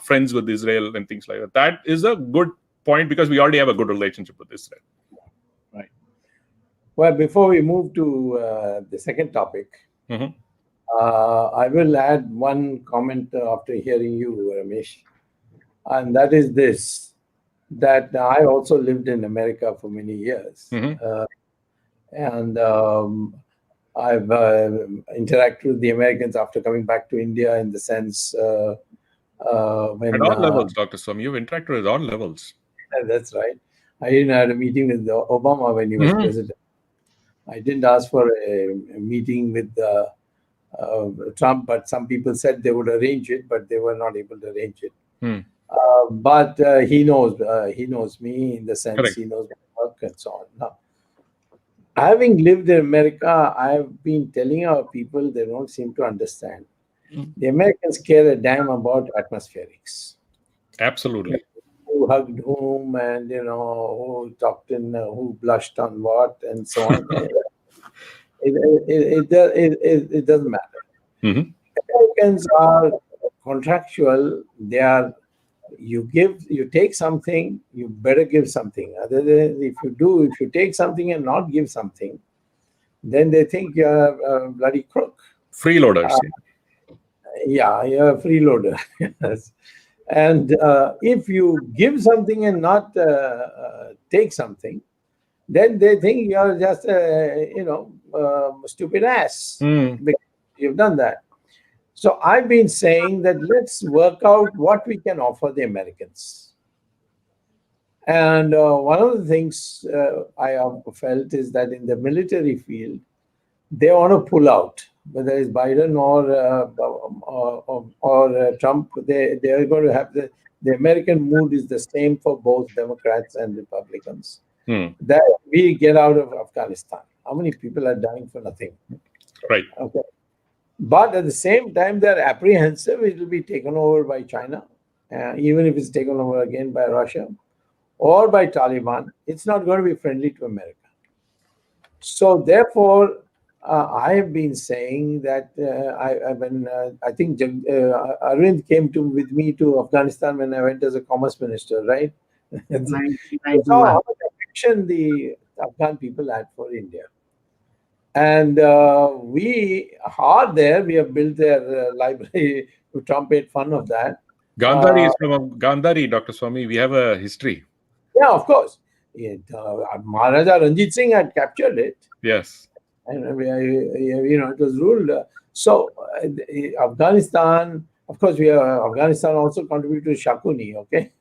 friends with Israel and things like that? That is a good point, because we already have a good relationship with Israel. Right. Well, before we move to the second topic, I will add one comment after hearing you, Ramesh, and that is this. That I also lived in America for many years. And I've interacted with the Americans after coming back to India, in the sense when at all levels, Dr. Swamy, you've interacted with all levels. That's right. I even had a meeting with Obama when he was president. I didn't ask for a meeting with Trump, but some people said they would arrange it, but they were not able to arrange it. But he knows me, in the sense, correct, he knows my work and so on. Now, having lived in America, I've been telling our people they don't seem to understand. The Americans care a damn about atmospherics. Absolutely. Who hugged whom, and who talked in, who blushed on what, and so on. It doesn't matter. Mm-hmm. Americans are contractual. They are. You take something, you better give something. Other than if you take something and not give something, then they think you're a bloody crook. Freeloaders. Yeah, you're a freeloader. Yes. And if you give something and not take something, then they think you're just a stupid ass because you've done that. So I've been saying that let's work out what we can offer the Americans. And one of the things I have felt is that in the military field, they want to pull out, whether it's Biden or Trump. They are going to have the American mood is the same for both Democrats and Republicans. That we get out of Afghanistan. How many people are dying for nothing? Right. Okay. But at the same time, they're apprehensive it will be taken over by China, even if it's taken over again by Russia or by Taliban. It's not going to be friendly to America. So therefore, I have been saying that I think Arvind came with me to Afghanistan when I went as a commerce minister, right? So how much affection the Afghan people had for India. And we are there. We have built their library. Trump made fun of that. Gandhari is from Gandhari, Dr. Swamy. We have a history. Yeah, of course. Maharaja Ranjit Singh had captured it. Yes. And it was ruled. So Afghanistan, of course, Afghanistan also contributed to Shakuni. Okay.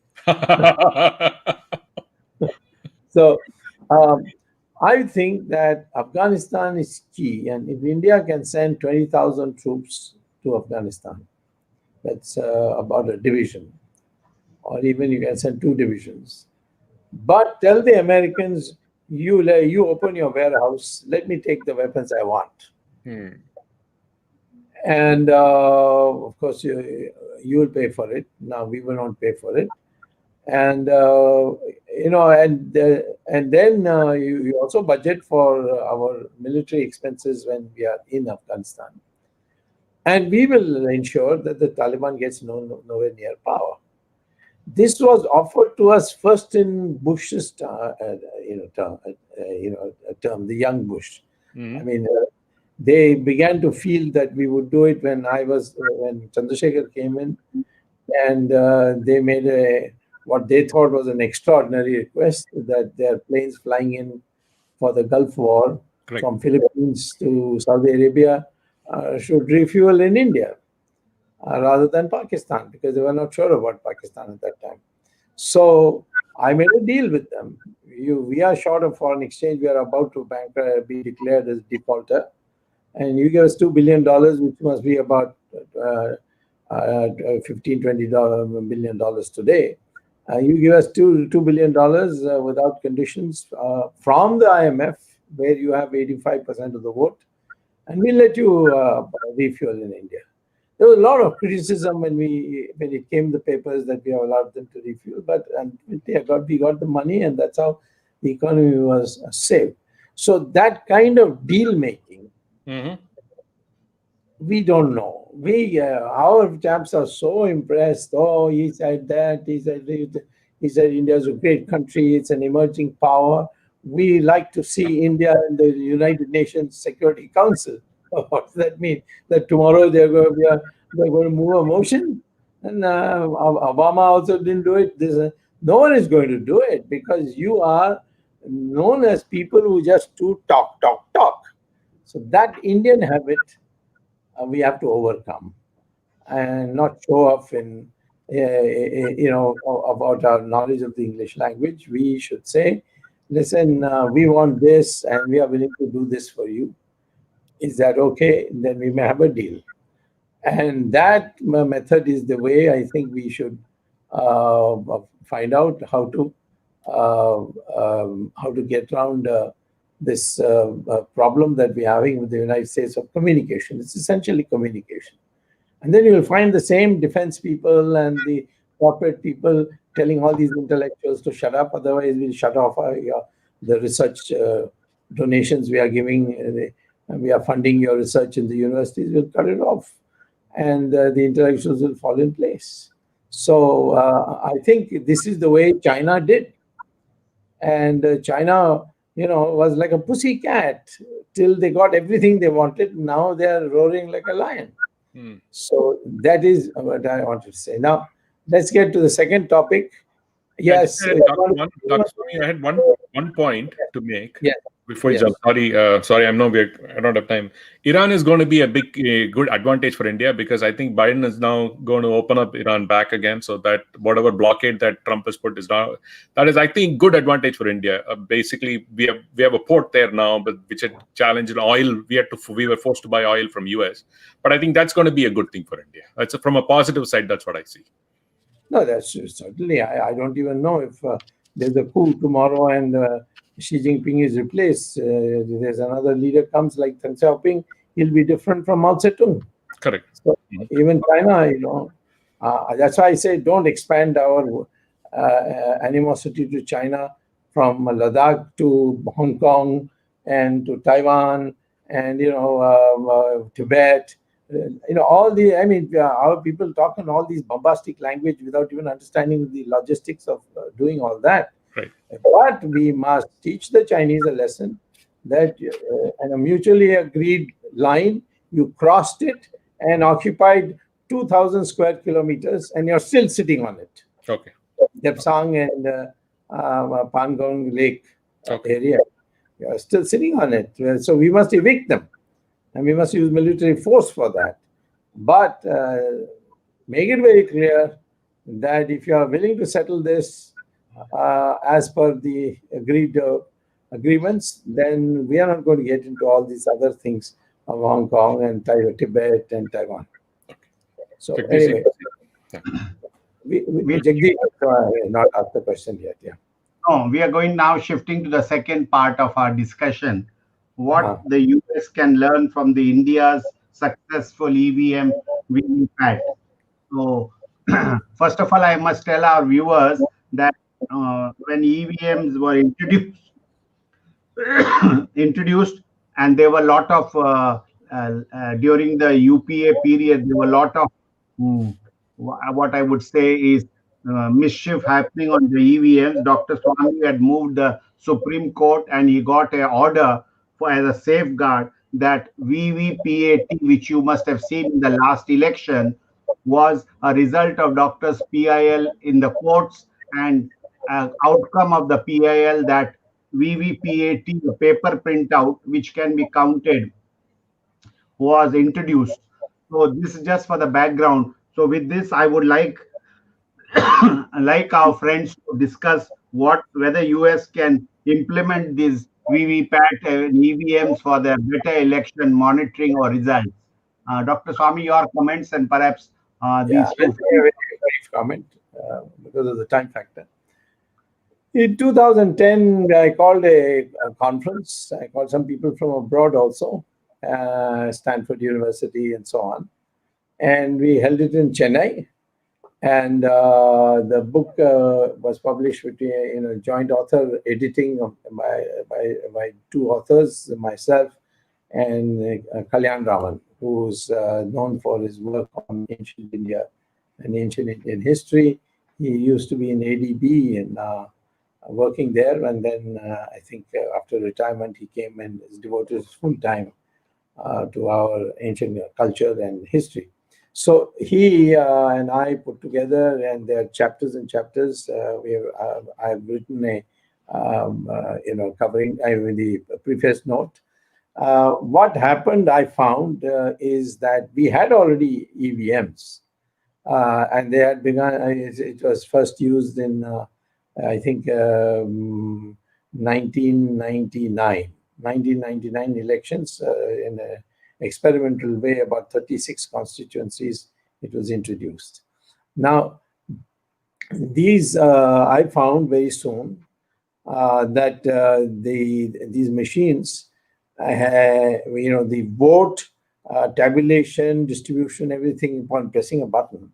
So. I think that Afghanistan is key, and if India can send 20,000 troops to Afghanistan, that's about a division, or even you can send 2 divisions. But tell the Americans, you open your warehouse, let me take the weapons I want. And of course, you will pay for it. Now we will not pay for it. And and then you also budget for our military expenses when we are in Afghanistan, and we will ensure that the Taliban gets nowhere near power. This was offered to us first in Bush's term, the young Bush. I mean, they began to feel that we would do it when Chandrasekhar came in, and they made what they thought was an extraordinary request that their planes flying in for the Gulf War from Philippines to Saudi Arabia should refuel in India rather than Pakistan, because they were not sure about Pakistan at that time. So I made a deal with them. We are short of foreign exchange. We are about to be declared as defaulter. And you give us $2 billion, which must be about $15-20 billion today. You give us $2 billion without conditions from the IMF, where you have 85% of the vote, and we'll let you refuel in India. There was a lot of criticism when it came the papers that we have allowed them to refuel, but we got the money, and that's how the economy was saved. So that kind of deal making, we don't know. Our chaps are so impressed. Oh, he said that. He said India is a great country. It's an emerging power. We like to see India in the United Nations Security Council. What does that mean? That tomorrow they're going to move a motion? And Obama also didn't do it. No one is going to do it, because you are known as people who just do talk. So that Indian habit we have to overcome, and not show off in about our knowledge of the English language. We should say, listen, we want this, and we are willing to do this for you. Is that okay? Then we may have a deal. And that method is the way I think we should find out how to how to get around this problem that we're having with the United States of communication. It's essentially communication. And then you will find the same defense people and the corporate people telling all these intellectuals to shut up, otherwise we'll shut off the research donations we are giving. We are funding your research in the universities, we'll cut it off. And the intellectuals will fall in place. So I think this is the way China did. And China, was like a pussy cat till they got everything they wanted. Now they are roaring like a lion. So that is what I wanted to say. Now, let's get to the second topic. Yes. Dr. Swamy, I had one point to make. Yes. Before you jump, sorry, I know I don't have time. Iran is going to be a good advantage for India, because I think Biden is now going to open up Iran back again, so that whatever blockade that Trump has put that is, I think, good advantage for India. Basically, we have a port there now, but which had challenged oil. We were forced to buy oil from US, but I think that's going to be a good thing for India. That's from a positive side. That's what I see. No, that's certainly. I don't even know if there's a coup tomorrow and Xi Jinping is replaced. There's another leader comes like Deng Xiaoping. He'll be different from Mao Zedong. Correct. So even China, that's why I say don't expand our animosity to China from Ladakh to Hong Kong and to Taiwan and Tibet. All our people talk in all these bombastic language without even understanding the logistics of doing all that. Right. But we must teach the Chinese a lesson that in a mutually agreed line, you crossed it and occupied 2,000 square kilometers, and you're still sitting on it. Okay. Depsang and Pangong Lake area, you're still sitting on it. So we must evict them. And we must use military force for that. But make it very clear that if you are willing to settle this as per the agreed agreements, then we are not going to get into all these other things of Hong Kong and Tibet and Taiwan. So anyway, Jagdeep not asked the question yet. Yeah. No, we are going now shifting to the second part of our discussion. What the US can learn from the India's successful EVM-VVPAT. So, first of all, I must tell our viewers that when EVMs were introduced, and there were a lot of during the UPA period, there were a lot of what I would say is mischief happening on the EVMs. Dr. Swamy had moved the Supreme Court, and he got an order as a safeguard that VVPAT, which you must have seen in the last election, was a result of doctors' PIL in the courts, and outcome of the PIL that VVPAT, the paper printout, which can be counted, was introduced. So this is just for the background. So with this, I would like our friends to discuss whether US can implement these VVPAT and EVMs for the better election monitoring or results. Dr. Swamy, your comments and perhaps these two. A very brief comment because of the time factor. In 2010, I called a conference. I called some people from abroad also, Stanford University and so on. And we held it in Chennai. And the book was published with joint author editing by two authors, myself and Kalyan Raman, who's known for his work on ancient India and ancient Indian history. He used to be in ADB and working there. And then I think after retirement, he came and devoted his full time to our ancient culture and history. So he and I put together, and there are chapters and chapters. I've written a, covering the preface note. What happened, I found, is that we had already EVMs, and they had begun. It was first used in, I think, 1999 elections in a experimental way, about 36 constituencies, it was introduced. Now, these I found very soon that these machines, the vote, tabulation, distribution, everything upon pressing a button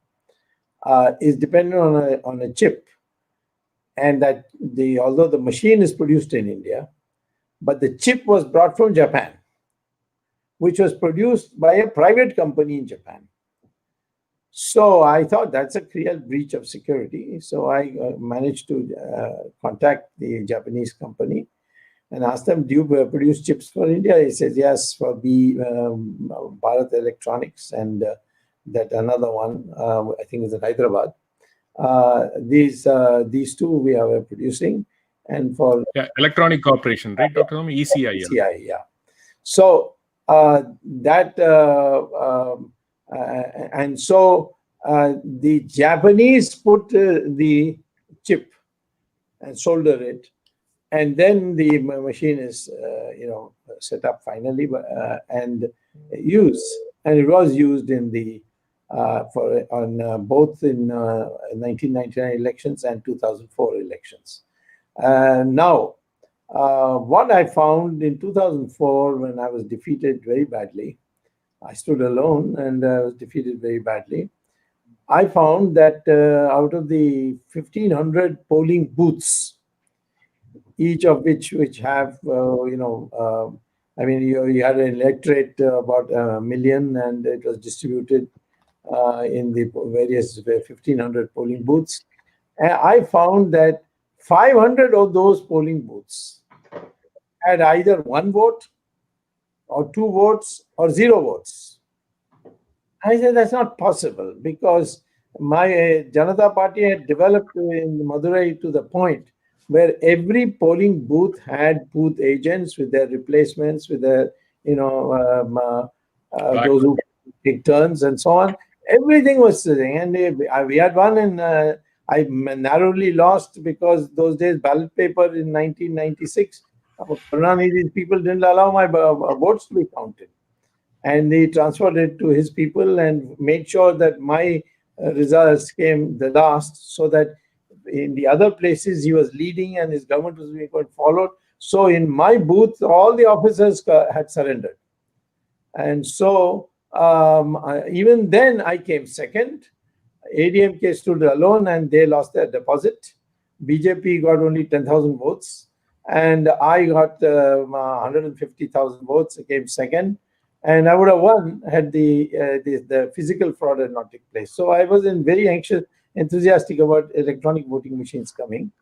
is dependent on a chip, and that although the machine is produced in India, but the chip was brought from Japan, which was produced by a private company in Japan. So I thought that's a real breach of security. So I managed to contact the Japanese company and asked them, do you produce chips for India? He says, yes, for Bharat Electronics and that another one, I think is in Hyderabad. These two we are producing. And for Electronic Corporation, right, Dr. Swamy? ECI. ECI, yeah. So and so the Japanese put the chip and solder it, and then the machine is set up finally and used, and it was used in the both in 1999 elections and 2004 elections. Now, what I found in 2004, when I was defeated very badly, I stood alone and I was defeated very badly. I found that out of the 1,500 polling booths, each of which have, you had an electorate about 1 million, and it was distributed in the various 1,500 polling booths. And I found that 500 of those polling booths had either 1 vote or 2 votes or 0 votes. I said that's not possible, because my Janata Party had developed in Madurai to the point where every polling booth had booth agents with their replacements, with their, those who take turns and so on. Everything was sitting, and we had one, and I narrowly lost because those days ballot paper in 1996, Karunanidhi's people didn't allow my votes to be counted. And he transferred it to his people and made sure that my results came the last, so that in the other places he was leading and his government was being followed. So in my booth, all the officers had surrendered. And so even then I came second. ADMK stood alone and they lost their deposit. BJP got only 10,000 votes. And I got 150,000 votes, came second. And I would have won had the physical fraud had not taken place. So I was very enthusiastic about electronic voting machines coming.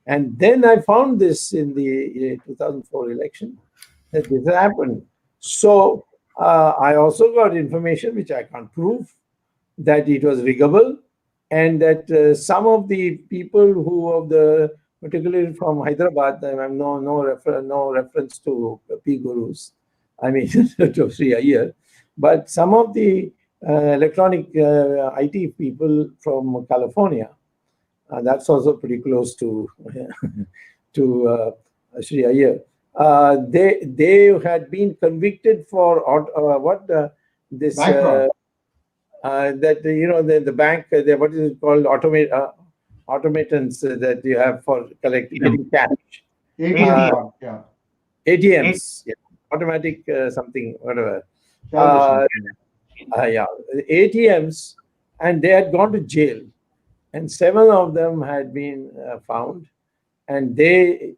And then I found this in the 2004 election, that this happened. So I also got information, which I can't prove, that it was riggable, and that some of the people who particularly from Hyderabad, I have no reference to P gurus, I mean to Sree Iyer, but some of the electronic IT people from California, that's also pretty close to Sree Iyer. They had been convicted for this that the bank, what is it called, automatons that you have for getting cash. ATM, yeah. ATMs, yeah. Automatic something, whatever. ATMs, and they had gone to jail, and 7 of them had been found, and they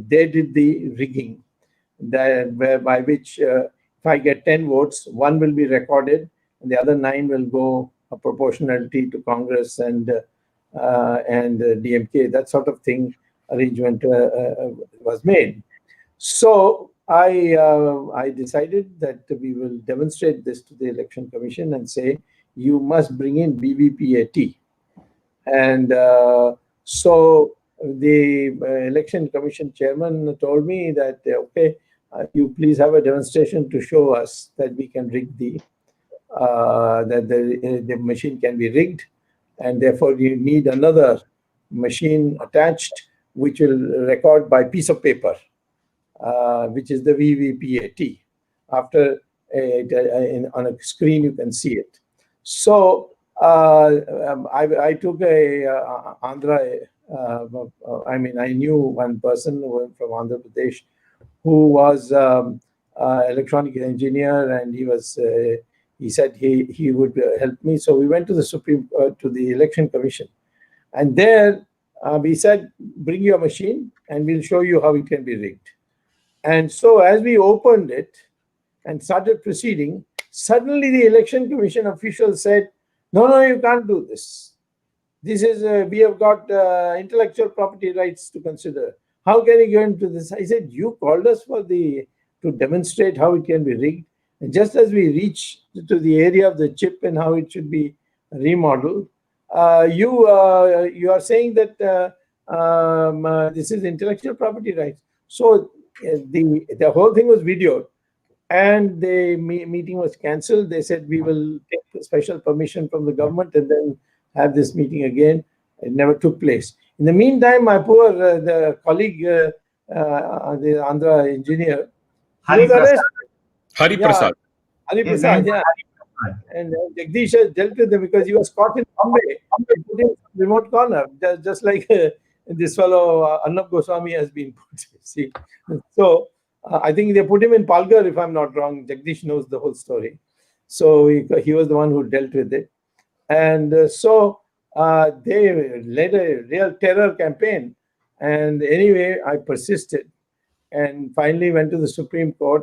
did the rigging, by which if I get 10 votes, 1 will be recorded, and the other 9 will go a proportionality to Congress and DMK. That sort of thing arrangement was made. So I decided that we will demonstrate this to the Election Commission and say, you must bring in VVPAT. And so the Election Commission chairman told me that, okay, you please have a demonstration to show us that we can rig that the machine can be rigged, and therefore you need another machine attached which will record by piece of paper, which is the VVPAT. After on a screen you can see it. So I took a Andhra I mean, I knew one person from Andhra Pradesh who was electronic engineer, and he said he would help me. So we went to the Election Commission, and there we said, bring your machine and we'll show you how it can be rigged. And so as we opened it and started proceeding, suddenly the Election Commission official said, no, you can't do this. This is, we have got intellectual property rights to consider. How can you go into this? I said, you called us to demonstrate how it can be rigged. And just as we reach to the area of the chip and how it should be remodeled, you are saying that this is intellectual property rights. So the whole thing was videoed, and the meeting was cancelled. They said, we will take special permission from the government and then have this meeting again. It never took place. In the meantime, my poor the colleague, the Andhra engineer, he was arrested. Hari Prasad. Hari Prasad, yeah. And Jagdish has dealt with him because he was caught in Bombay. Put him in some remote corner, just like this fellow Arnab Goswami has been put. See, so I think they put him in Palghar, if I'm not wrong. Jagdish knows the whole story. So he was the one who dealt with it. And so they led a real terror campaign. And anyway, I persisted and finally went to the Supreme Court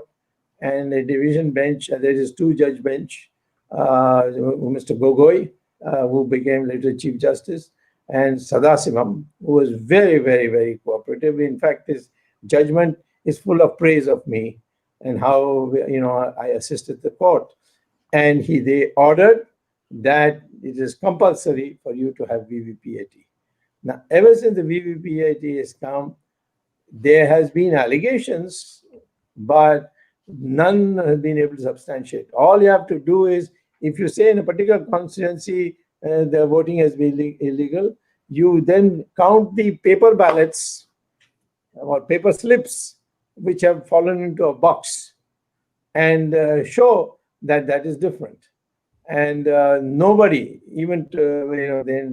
and a division bench. There is 2-judge bench, Mr. Gogoi, who became later Chief Justice, and Sadasivam, who was very, very, very cooperative. In fact, his judgment is full of praise of me and how I assisted the court. And they ordered that it is compulsory for you to have VVPAT. Now, ever since the VVPAT has come, there has been allegations, but none has been able to substantiate. All you have to do is, if you say in a particular constituency the voting has been illegal, you then count the paper ballots or paper slips which have fallen into a box and show that that is different. And nobody, even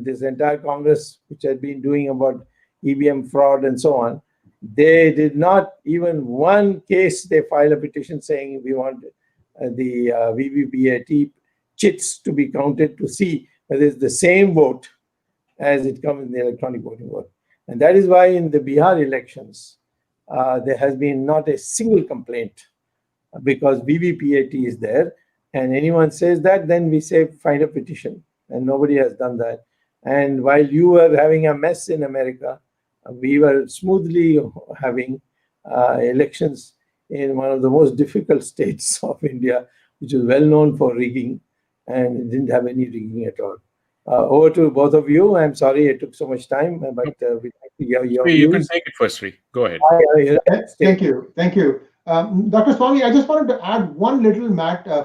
this entire Congress, which had been doing about EVM fraud and so on, they did not even one case they filed a petition saying we want the VVPAT chits to be counted to see whether it's the same vote as it comes in the electronic voting vote. And that is why in the Bihar elections, there has been not a single complaint because VVPAT is there. And anyone says that, then we say find a petition. And nobody has done that. And while you were having a mess in America, we were smoothly having elections in one of the most difficult states of India, which is well known for rigging, and it didn't have any rigging at all. Over to both of you. I'm sorry it took so much time, but we'd like to hear your views. You can take it first, Sree. Go ahead. Thank you. Dr. Swamy, I just wanted to add one little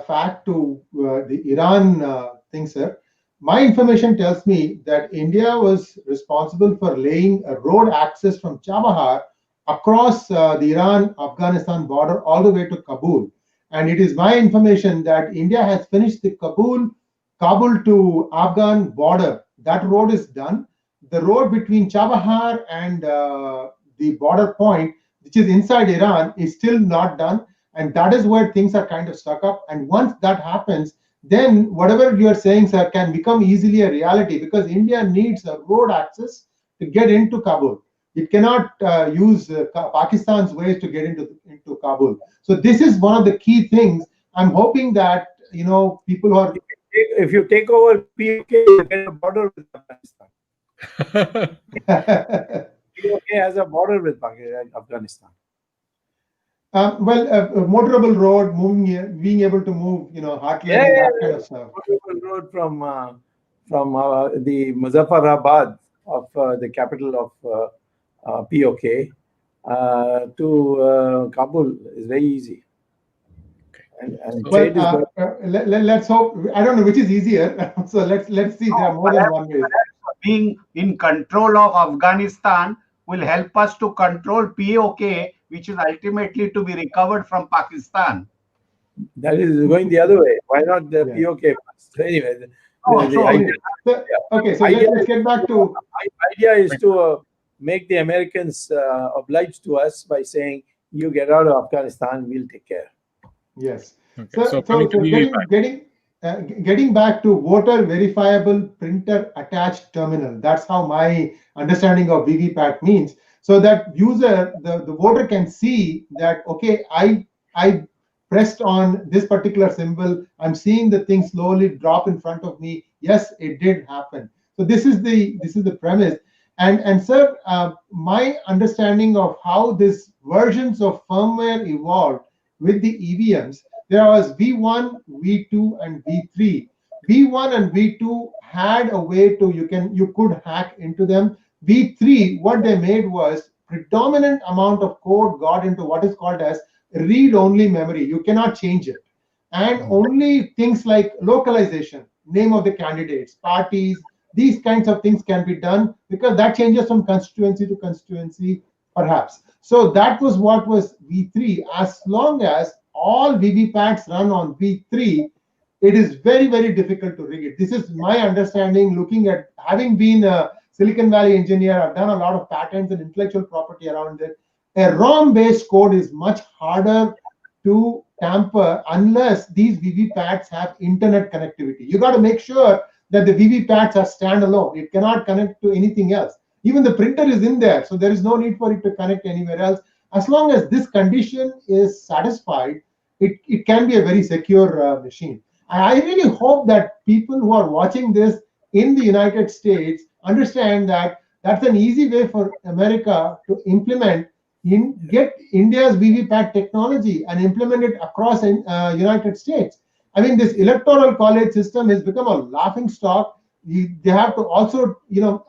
fact to the Iran thing, sir. My information tells me that India was responsible for laying a road access from Chabahar across the Iran-Afghanistan border all the way to Kabul. And it is my information that India has finished the Kabul to Afghan border. That road is done. The road between Chabahar and the border point, which is inside Iran, is still not done. And that is where things are kind of stuck up. And once that happens, then whatever you are saying, sir, can become easily a reality, because India needs a road access to get into Kabul. It cannot use Pakistan's ways to get into Kabul. So this is one of the key things. I'm hoping that people who are, if you take over POK, you get a border with Afghanistan. POK has a border with Afghanistan. motorable road, being able to move, heartland, that kind of stuff. Motorable road from the Muzaffarabad of the capital of POK to Kabul is very easy. Let's hope. I don't know which is easier. So let's see. There are more than one way. Being in control of Afghanistan will help us to control POK, which is ultimately to be recovered from Pakistan. That is going the other way. Why not the POK first? Anyway, Oh, the so, idea, okay, so idea let's get back to. idea is to make the Americans oblige to us by saying, "You get out of Afghanistan, we'll take care." Yes. Okay. So So, coming to getting back to voter verifiable printer attached terminal. That's how my understanding of VVPAT means. So that user, the voter can see that, okay, I pressed on this particular symbol. I'm seeing the thing slowly drop in front of me. Yes, it did happen. So this is the premise. And sir, my understanding of how these versions of firmware evolved with the EVMs, there was V1, V2, and V3. V1 and V2 had a way to you could hack into them. V3, what they made was predominant amount of code got into what is called as read-only memory. You cannot change it. And only things like localization, name of the candidates, parties, these kinds of things can be done, because that changes from constituency to constituency, perhaps. So that was what was V3. As long as all VVPATs run on V3, it is very, very difficult to rig it. This is my understanding, looking at, having been a Silicon Valley engineer, I've done a lot of patents and intellectual property around it. A ROM-based code is much harder to tamper unless these VVPATs have internet connectivity. You got to make sure that the VVPATs are standalone. It cannot connect to anything else. Even the printer is in there, so there is no need for it to connect anywhere else. As long as this condition is satisfied, it can be a very secure machine. I really hope that people who are watching this in the United States understand that that's an easy way for America to implement, get India's VVPAT technology and implement it across United States. I mean, this electoral college system has become a laughing stock. They have to also,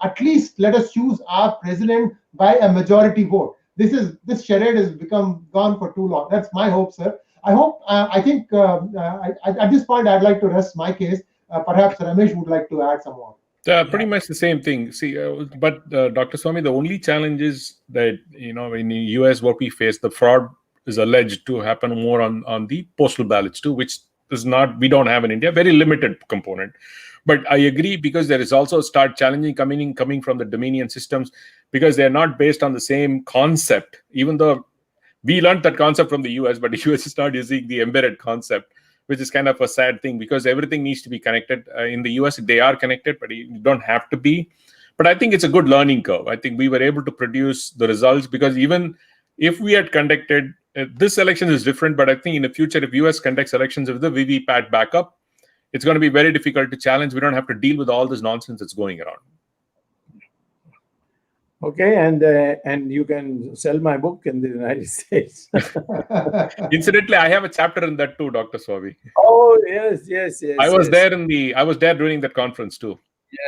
at least let us choose our president by a majority vote. This charade has gone for too long. That's my hope, sir. I think at this point, I'd like to rest my case. Perhaps Ramesh would like to add some more. Pretty much the same thing. See, but Dr. Swamy, the only challenge is that, in the US, what we face, the fraud is alleged to happen more on the postal ballots too, which we don't have in India, very limited component. But I agree, because there is also challenging coming from the Dominion systems, because they're not based on the same concept, even though we learned that concept from the US, but the US is not using the embedded concept, which is kind of a sad thing, because everything needs to be connected. In the US, they are connected, but you don't have to be. But I think it's a good learning curve. I think we were able to produce the results, because even if we had conducted, this election is different, but I think in the future, if US conducts elections with the VVPAT backup, it's going to be very difficult to challenge. We don't have to deal with all this nonsense that's going around. Okay, and you can sell my book in the United States. Incidentally, I have a chapter in that too, Dr. Swamy. Oh, yes. I was there during that conference too.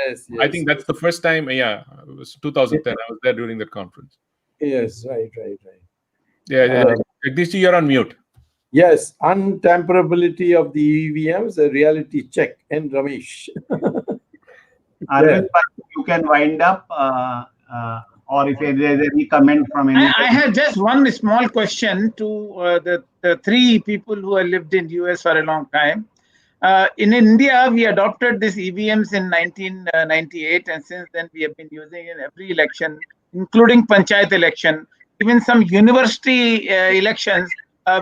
Yes. I think that's the first time. Yeah, it was 2010. I was there during that conference. Yes, right. Yeah. Jagdish, you're on mute. Yes, untamperability of the EVMs, a reality check. And Ramesh. Arvind, you can wind up, or if there's any comment from anyone. I have just one small question to the three people who have lived in US for a long time. In India, we adopted these EVMs in 1998, and since then we have been using it in every election, including Panchayat election. Even some university elections,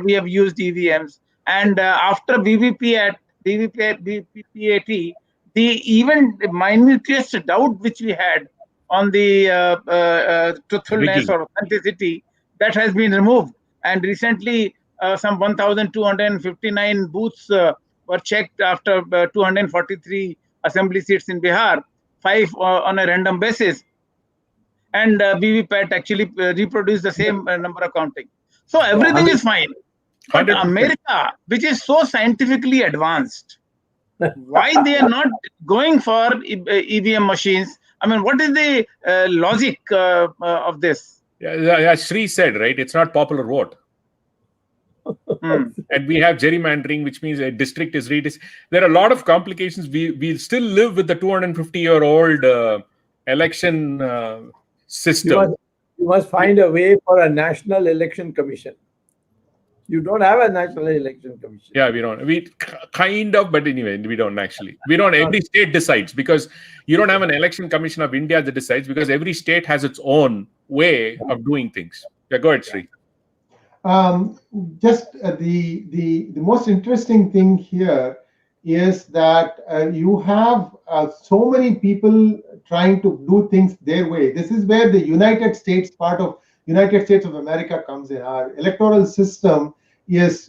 we have used EVMs. And after VVPAT, VVPAT, even the minutest doubt which we had on the truthfulness or authenticity, that has been removed. And recently, some 1,259 booths were checked after 243 assembly seats in Bihar, 5 on a random basis. And VVPAT actually reproduced the same number of counting. So everything is fine. But America, which is so scientifically advanced, why they are not going for EVM machines? I mean, what is the logic of this? Yeah, Sree said, right? It's not popular vote. And we have gerrymandering, which means a district is there are a lot of complications. We still live with the 250-year-old election system. You must find a way for a national election commission. You don't have a National Election Commission. Yeah, we don't. We kind of, but anyway, we don't actually. We don't. Every state decides, because you don't have an election commission of India that decides, because every state has its own way of doing things. Yeah, go ahead, Sree. The most interesting thing here is that you have so many people trying to do things their way. This is where the United States part of United States of America comes in. Our electoral system is,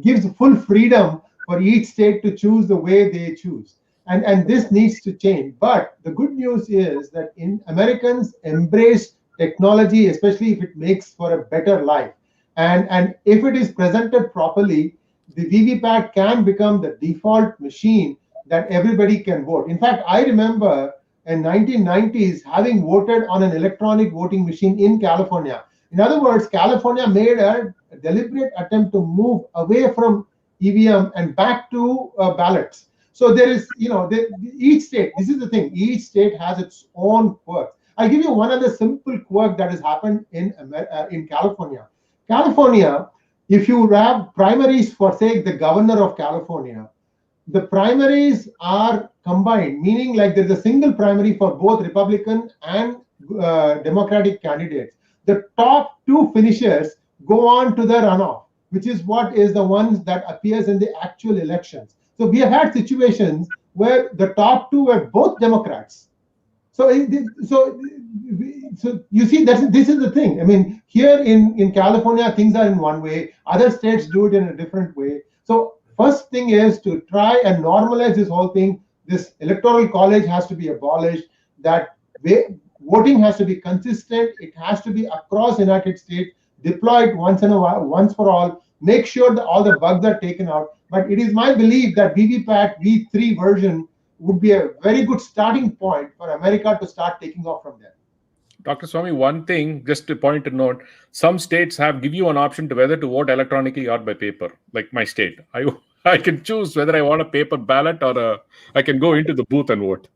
gives full freedom for each state to choose the way they choose. And this needs to change. But the good news is that Americans embrace technology, especially if it makes for a better life. And if it is presented properly, the VVPAT can become the default machine that everybody can vote. In fact, I remember in 1990s having voted on an electronic voting machine in California. In other words, California made a deliberate attempt to move away from EVM and back to ballots. So there is, each state, this is the thing, each state has its own quirk. I'll give you one other simple quirk that has happened in California. California, if you have primaries for, say, the governor of California, the primaries are combined, meaning like there's a single primary for both Republican and Democratic candidates. The top two finishers go on to the runoff, which is what is the ones that appears in the actual elections. So we have had situations where the top two were both Democrats. So you see, this is the thing. I mean, here in California, things are in one way. Other states do it in a different way. So first thing is to try and normalize this whole thing. This electoral college has to be abolished. That voting has to be consistent. It has to be across the United States, deployed once in a while, once for all. Make sure that all the bugs are taken out. But it is my belief that VVPAT V3 version would be a very good starting point for America to start taking off from there. Dr. Swamy, one thing, just a point to note, some states give you an option to whether to vote electronically or by paper, like my state. I can choose whether I want a paper ballot or I can go into the booth and vote.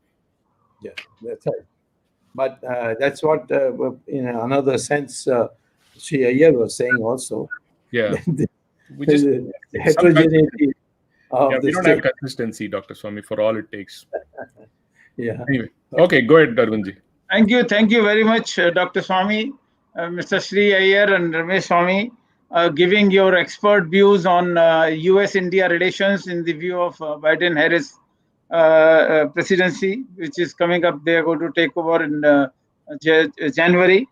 Yeah, that's right. But that's what, in another sense, Sree Iyer was saying also. Yeah. The heterogeneity of we the don't state. have consistency, Dr. Swamy, for all it takes. Yeah. Anyway, okay, go ahead, Arvindji. Thank you very much, Dr. Swamy, Mr. Sree Iyer and Ramesh Swamy, giving your expert views on US-India relations in the view of Biden-Harris presidency, which is coming up. They are going to take over in January.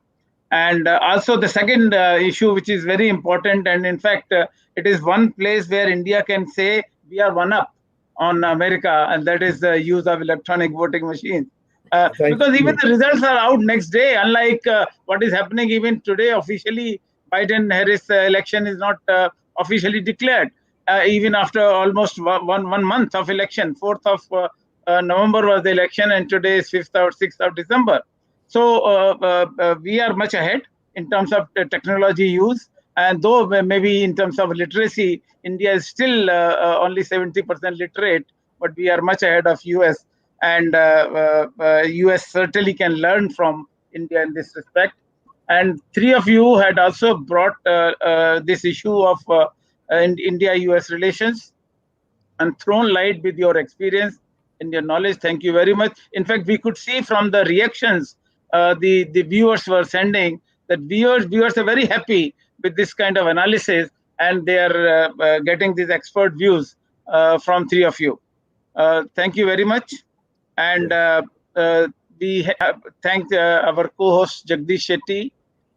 And also the second issue, which is very important, and in fact, it is one place where India can say we are one up on America, and that is the use of electronic voting machines. Because even the results are out next day, unlike what is happening even today. Officially, Biden-Harris election is not officially declared, even after almost one month of election. 4th of November was the election, and today is 5th or 6th of December. So we are much ahead in terms of technology use. And though maybe in terms of literacy, India is still only 70% literate, but we are much ahead of US. And US certainly can learn from India in this respect. And three of you had also brought this issue of India-US relations and thrown light with your experience and your knowledge. Thank you very much. In fact, we could see from the reactions the viewers were sending that viewers are very happy with this kind of analysis, and they are getting these expert views from three of you. Thank you very much. And we thank our co-host Jagdish Shetty,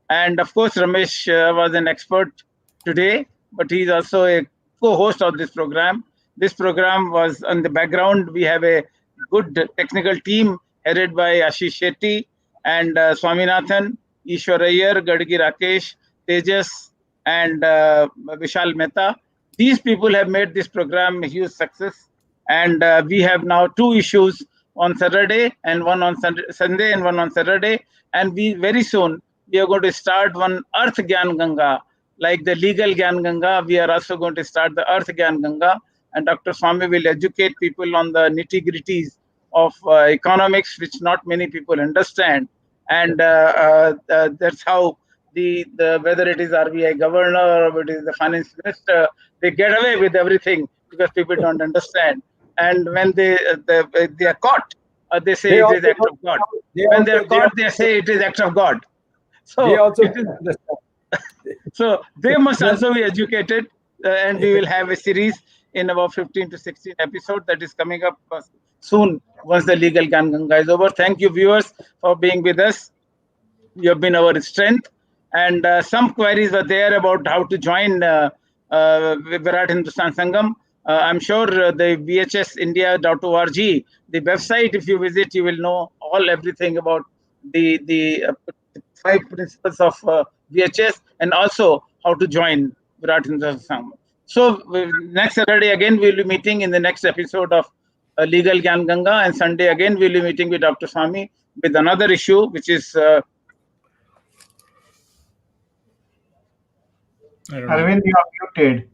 and of course Ramesh was an expert today, but he's also a co-host of this program. This program was on the background. We have a good technical team headed by Ashish Shetty and Swaminathan, Ishwar Iyer, Gadgi Rakesh, Tejas, and Vishal Mehta. These people have made this program a huge success. And we have now two issues on Saturday and one on Sunday and one on Saturday. And very soon we are going to start one Earth Gyan Ganga, like the legal Gyan Ganga. We are also going to start the Earth Gyan Ganga. And Dr. Swamy will educate people on the nitty-gritties of economics, which not many people understand. And that's how whether it is RBI governor or it is the finance minister, they get away with everything because people don't understand. And when they are caught, they say it is act of God. When they are caught, they say it is act of God. So so they must also be educated, and we will have a series in about 15 to 16 episodes that is coming up soon once the legal Gyan Ganga is over. Thank you, viewers, for being with us. You have been our strength. And some queries are there about how to join Virat Hindustan Sangam. I'm sure the vhsindia.org, the website, if you visit, you will know everything about the 5 principles of VHS and also how to join Virat Hindustan Sangam. So next Saturday again, we'll be meeting in the next episode of Legal Gyan Ganga, and Sunday again, we'll be meeting with Dr. Swamy with another issue, which is Arvind, you are muted.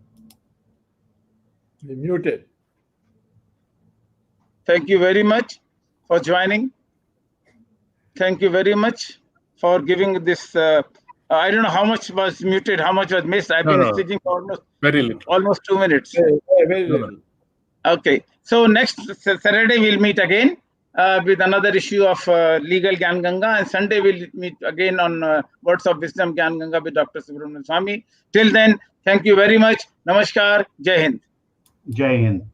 You're muted. Thank you very much for joining. Thank you very much for giving this. I don't know how much was muted, how much was missed. I've been speaking for almost 2 minutes. Very little. Okay. So next Saturday, we'll meet again with another issue of Legal Gyan Ganga. And Sunday, we'll meet again on Words of Wisdom Gyan Ganga with Dr. Subramanian Swamy. Till then, thank you very much. Namaskar. Jai Hind. Jai Hind.